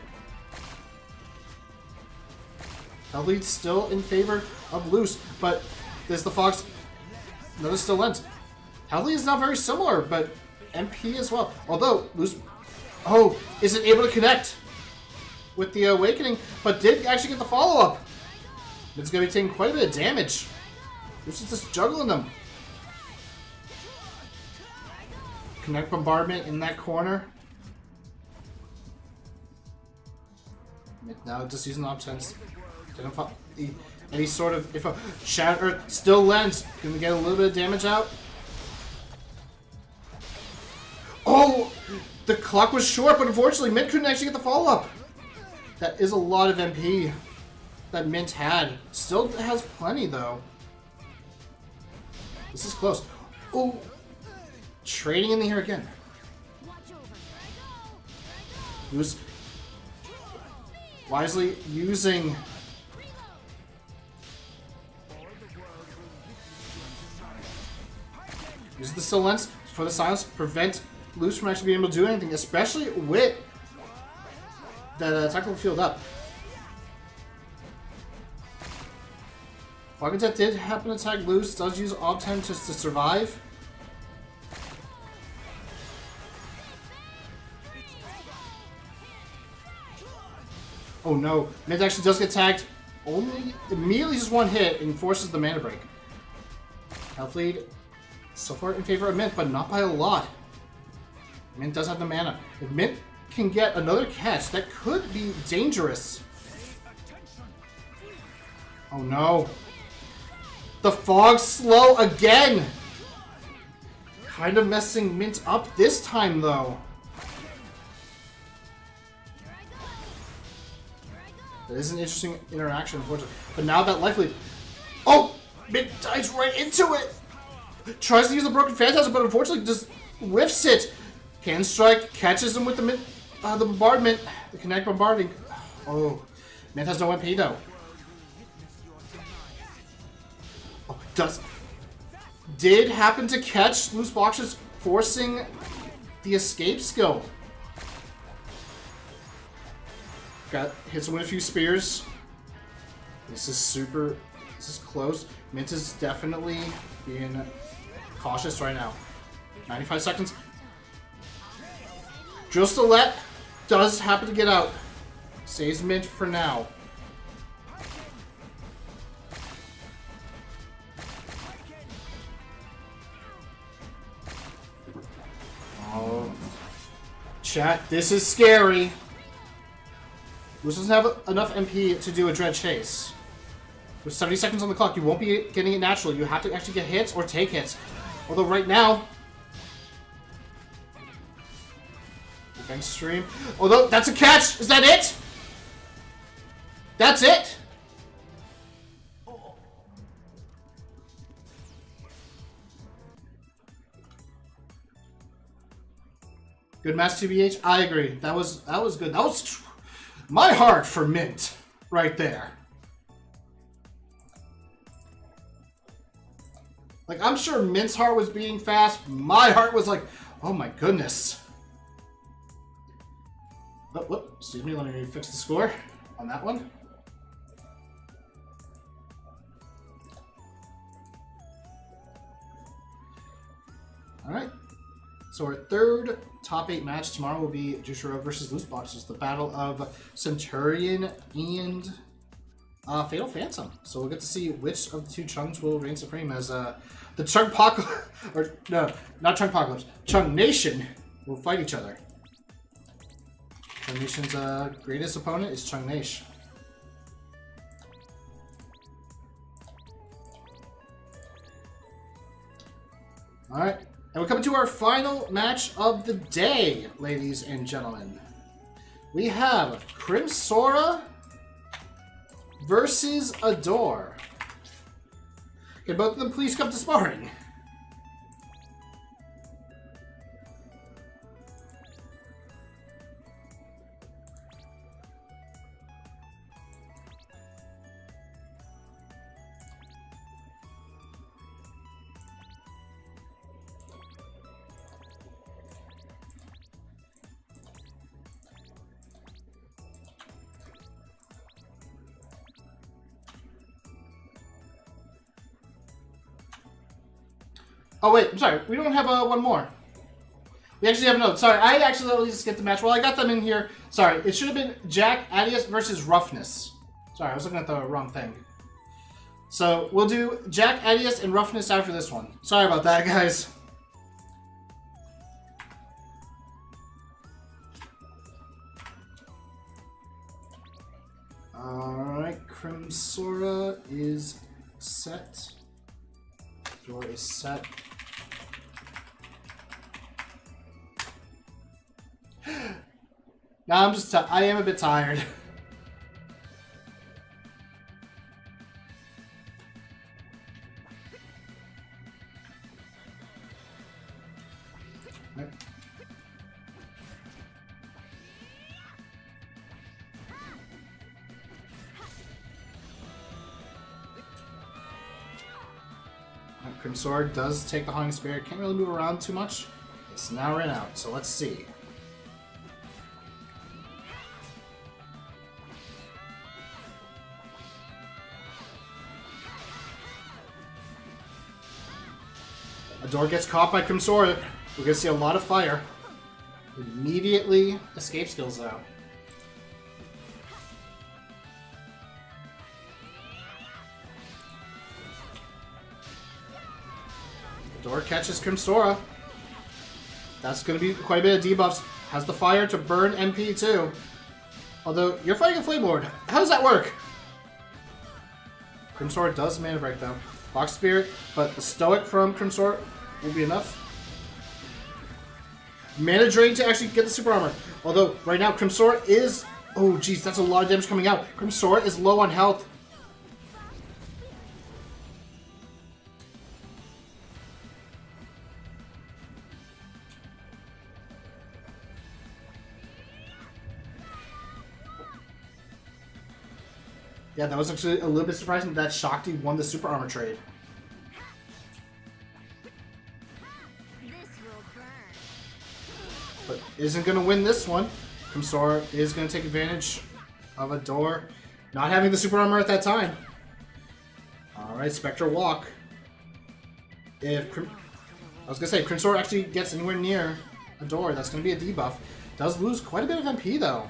Lead's still in favor of Loose, but there's the Fox. Another Still lands. Lead is not very similar, but MP as well. Although, Loose... Oh, isn't able to connect with the Awakening, but did actually get the follow-up. It's going to be taking quite a bit of damage. Loose is just juggling them. Connect Bombardment in that corner. Now just using the options. Any sort of... If a Shatter Still lands, going to get a little bit of damage out. Oh! The clock was short, but unfortunately Mint couldn't actually get the follow-up. That is a lot of MP that Mint had. Still has plenty, though. This is close. Oh! Trading in the air again. Who's wisely using... Use the Still Lens for the silence. Prevent Loose from actually being able to do anything, especially with that tactical field up. Fog of Death did happen to attack Loose. Does use Ob-10 just to survive. Oh no, Mint actually does get tagged. Only immediately just one hit and forces the mana break. Health lead so far in favor of Mint, but not by a lot. Mint does have the mana. If Mint can get another catch, that could be dangerous. Oh no. The Fog slow again! Kind of messing Mint up this time though. That is an interesting interaction, unfortunately. But now that likely... Oh! Mint dives right into it! Tries to use the Broken Phantasm, but unfortunately just whiffs it. Can strike, catches him with the bombardment. The Connect bombarding. Oh. Mint has no MP though. Oh, does... Did happen to catch loose boxes, forcing the escape skill. Hits him with a few spears. This is close. Mint is definitely being cautious right now. 95 seconds. Drillstilette does happen to get out. Saves Mint for now. Oh. Chat, this is scary. Which doesn't have enough MP to do a Dread Chase. With 70 seconds on the clock, you won't be getting it naturally. You have to actually get hits or take hits. Although right now... Defense stream. Although, that's a catch! Is that it? That's it? Good match, TBH. I agree. That was good. That was my heart for Mint right there. Like, I'm sure Mint's heart was beating fast. My heart was like, oh my goodness. Oh, whoop, excuse me, let me fix the score on that one. Alright. So our third top 8 match tomorrow will be Jushiro versus Loose Boxes, the battle of Centurion and Fatal Phantom. So we'll get to see which of the two Chunks will reign supreme as the Chunkpocalypse, or no, not Chunkpocalypse, Chunk Nation will fight each other. Chunk Nation's greatest opponent is Chunk Nation. Alright. And we're coming to our final match of the day, ladies and gentlemen. We have Crimsora versus Adore. Can both of them please come to sparring? Oh wait, I'm sorry. We don't have one more. We actually have another. Sorry, I accidentally skipped the match. Well, I got them in here. Sorry, it should have been Jack Adius versus Roughness. Sorry, I was looking at the wrong thing. So we'll do Jack Adius and Roughness after this one. Sorry about that, guys. Alright, Crimsora is set. Door is set. Now I am a bit tired. Right. Crimsora does take the Haunting Spirit. Can't really move around too much. It's now ran out, so let's see. Adore gets caught by Crimsora. We're gonna see a lot of fire. Immediately escape skills out. Adore catches Crimsora. That's going to be quite a bit of debuffs. Has the fire to burn MP too. Although, you're fighting a Flame Lord. How does that work? Crimsword does mana break though. Box Spirit, but the Stoic from Crimsword will be enough. Mana drain to actually get the super armor. Although, right now, Crimsword is... Oh, jeez, that's a lot of damage coming out. Crimsword is low on health. Yeah, that was actually a little bit surprising that Shakti won the super armor trade. But isn't going to win this one. Crimsora is going to take advantage of a door not having the super armor at that time. Alright, Spectral Walk. I was going to say, if Crimsora actually gets anywhere near a door, that's going to be a debuff. Does lose quite a bit of MP though.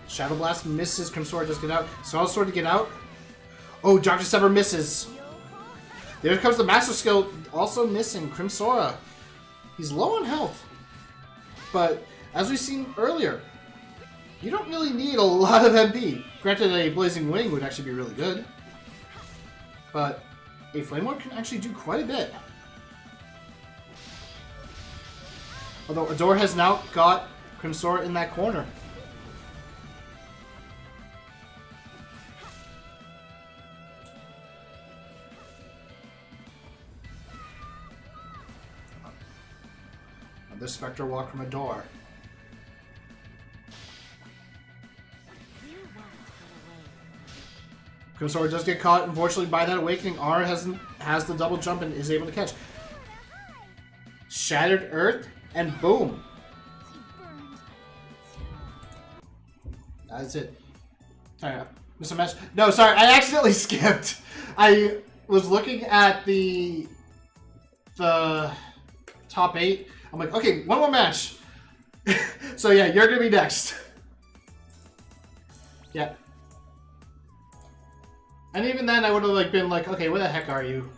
Shadow Blast misses. Crimsora does get out. Solid Sword to get out. Oh, Dr. Sever misses. There comes the Master Skill, also missing. Crimsora. He's low on health. But, as we've seen earlier, you don't really need a lot of MP. Granted, a Blazing Wing would actually be really good. But, a Flame Lord can actually do quite a bit. Although, Adore has now got Crimsora in that corner. The Spectre Walk from a door. Crimsora does get caught, unfortunately, by that awakening. R has the double jump and is able to catch. Shattered Earth, and boom. That's it. Sorry, Mr. Match. No, sorry, I accidentally skipped. I was looking at the top 8. I'm like, okay, one more match. So yeah, you're gonna be next. Yeah. And even then, I would have been like, okay, where the heck are you?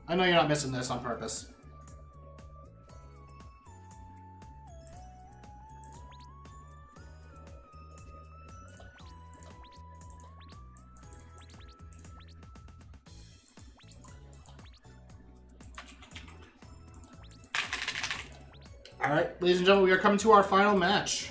I know you're not missing this on purpose. Alright, ladies and gentlemen, we are coming to our final match.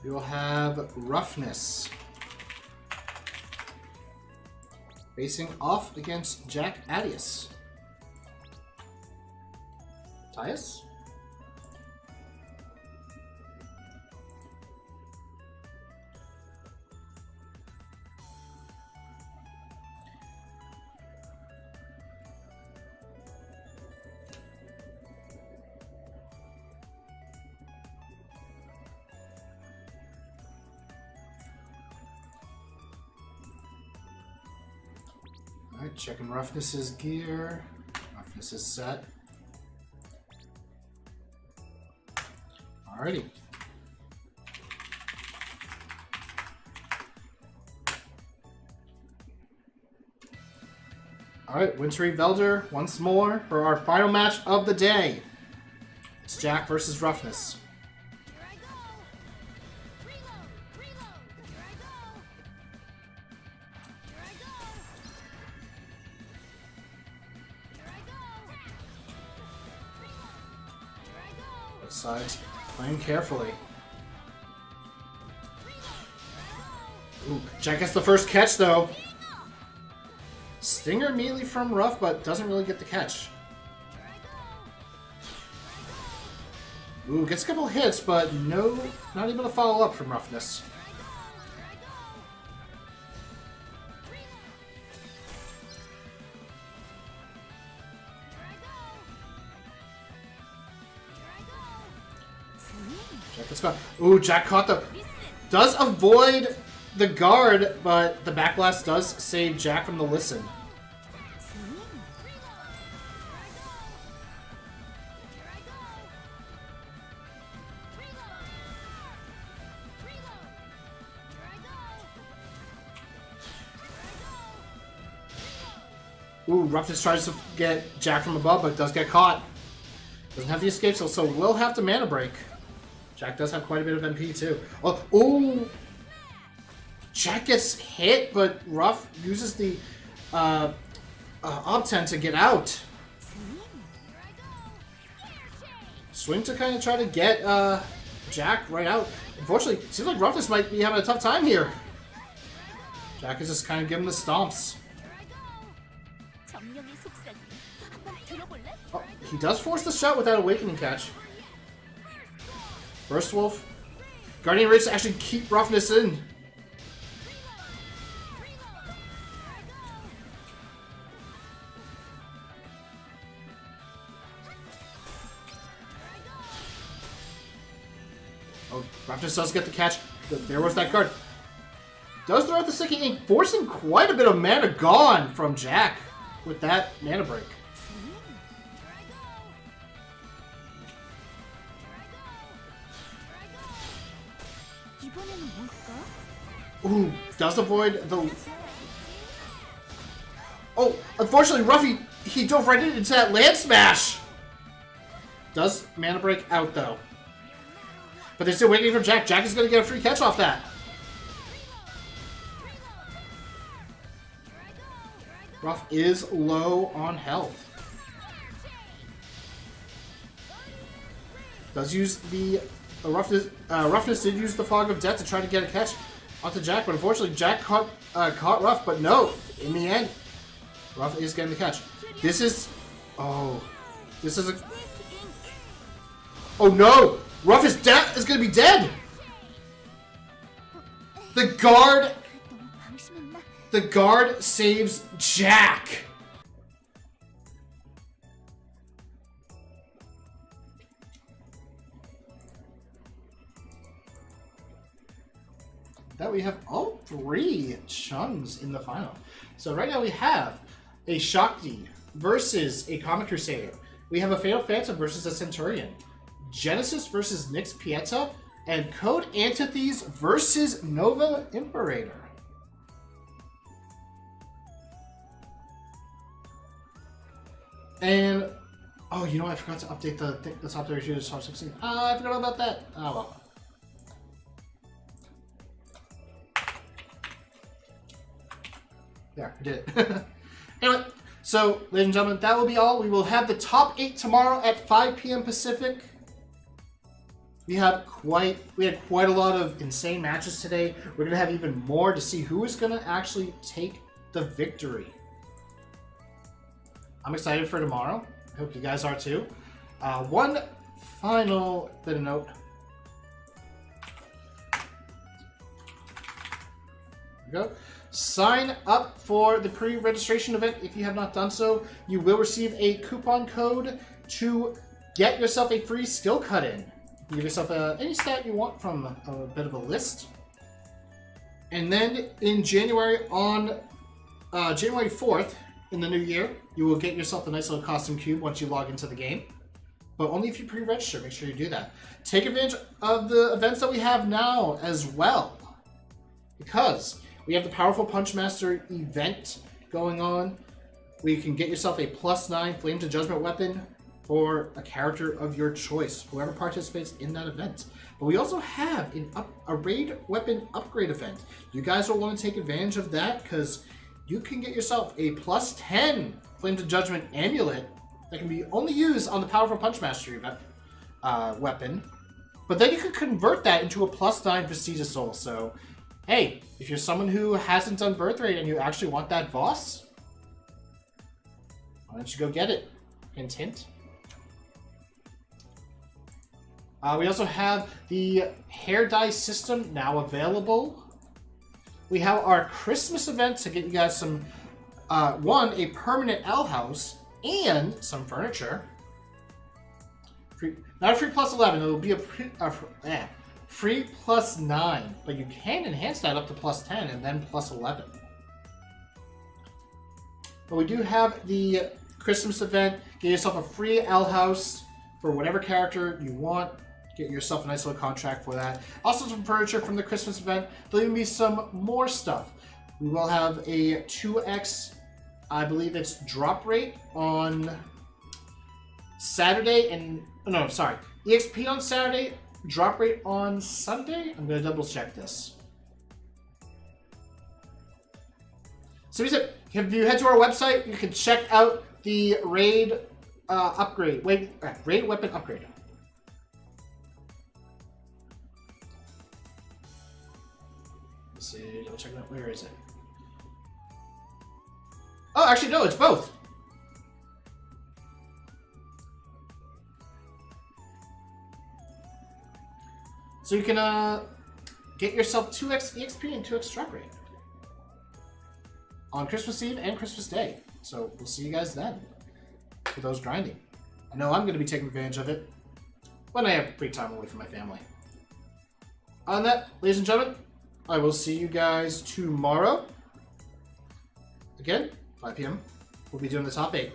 We will have Roughness facing off against Jack Adius. Tyus? Alright, checking Roughness's gear. Roughness is set. Alrighty. Alright, Wintry Velder once more for our final match of the day. It's Jack versus Roughness. Sides playing carefully. Ooh, Jack gets the first catch though. Stinger immediately from Rough, but doesn't really get the catch. Ooh, gets a couple hits, but no, not able to follow up from Roughness. Jack gets caught. Ooh, Jack caught the... Does avoid the guard, but the backblast does save Jack from the listen. Ooh, Roughness tries to get Jack from above, but does get caught. Doesn't have the escape, so will have to mana break. Jack does have quite a bit of MP too. Oh, ooh! Jack gets hit, but Ruff uses the Obten to get out. Swing to kind of try to get Jack right out. Unfortunately, it seems like Roughness might be having a tough time here. Jack is just kind of giving the stomps. Oh, he does force the shot without Awakening catch. Burst Wolf. Guardian Rage to actually keep Roughness in. Oh, Roughness does get the catch. There was that guard. Does throw out the Sticky Ink, forcing quite a bit of mana gone from Jack with that mana break. Ooh, does avoid the... Oh, unfortunately, Ruffy, he dove right into that Land Smash! Does mana break out, though. But they're still waiting for Jack. Jack is going to get a free catch off that. Ruff is low on health. Does use the Roughness did use the Fog of Death to try to get a catch onto Jack, but unfortunately Jack caught Ruff. But no, in the end, Ruff is getting the catch. This is a. Oh no! Ruff is going to be dead. The guard saves Jack. That we have all three Chungs in the final. So right now we have a Shakti versus a Comet Crusader. We have a Fatal Phantom versus a Centurion. Genesis versus Nyx Pieta. And Code Antithes versus Nova Imperator. And, oh, you know, I forgot to update the top 32 to top 16. I forgot about that. Oh, well. There, I did it. Anyway, so, ladies and gentlemen, that will be all. We will have the top 8 tomorrow at 5 p.m. Pacific. We had quite a lot of insane matches today. We're going to have even more to see who is going to actually take the victory. I'm excited for tomorrow. I hope you guys are too. One final bit of note. There we go. Sign up for the pre-registration event if you have not done so. You will receive a coupon code to get yourself a free skill cut-in. You can give yourself any stat you want from a bit of a list. And then in January, on January 4th, in the new year, you will get yourself a nice little costume cube once you log into the game. But only if you pre-register. Make sure you do that. Take advantage of the events that we have now as well. Because we have the Powerful Punchmaster event going on, where you can get yourself a +9 Flame to Judgment weapon for a character of your choice, whoever participates in that event. But we also have a raid weapon upgrade event. You guys will want to take advantage of that because you can get yourself a +10 Flame to Judgment amulet that can be only used on the Powerful Punchmaster event, weapon. But then you can convert that into a +9 Prestige Soul. So, hey, if you're someone who hasn't done Birth Rate and you actually want that boss, why don't you go get it? Hint, hint. We also have the hair dye system now available. We have our Christmas event to get you guys some, a permanent L house and some furniture. Not a free +11, it'll be a free +9, but you can enhance that up to +10 and then +11. But we do have the Christmas event. Get yourself a free L house for whatever character you want. Get yourself a nice little contract for that. Also some furniture from the Christmas event. There'll even be some more stuff. We will have a 2x I believe it's drop rate on Saturday and... No, sorry. EXP on Saturday, drop rate on Sunday? I'm going to double check this. So if you head to our website, you can check out the raid upgrade. Raid weapon upgrade. Let's see, double check that. Where is it? Oh, actually, no, it's both. So you can get yourself 2x EXP and 2x drop rate on Christmas Eve and Christmas Day. So we'll see you guys then for those grinding. I know I'm going to be taking advantage of it when I have free time away from my family. On that, ladies and gentlemen, I will see you guys tomorrow. Again, 5 p.m. We'll be doing the top 8.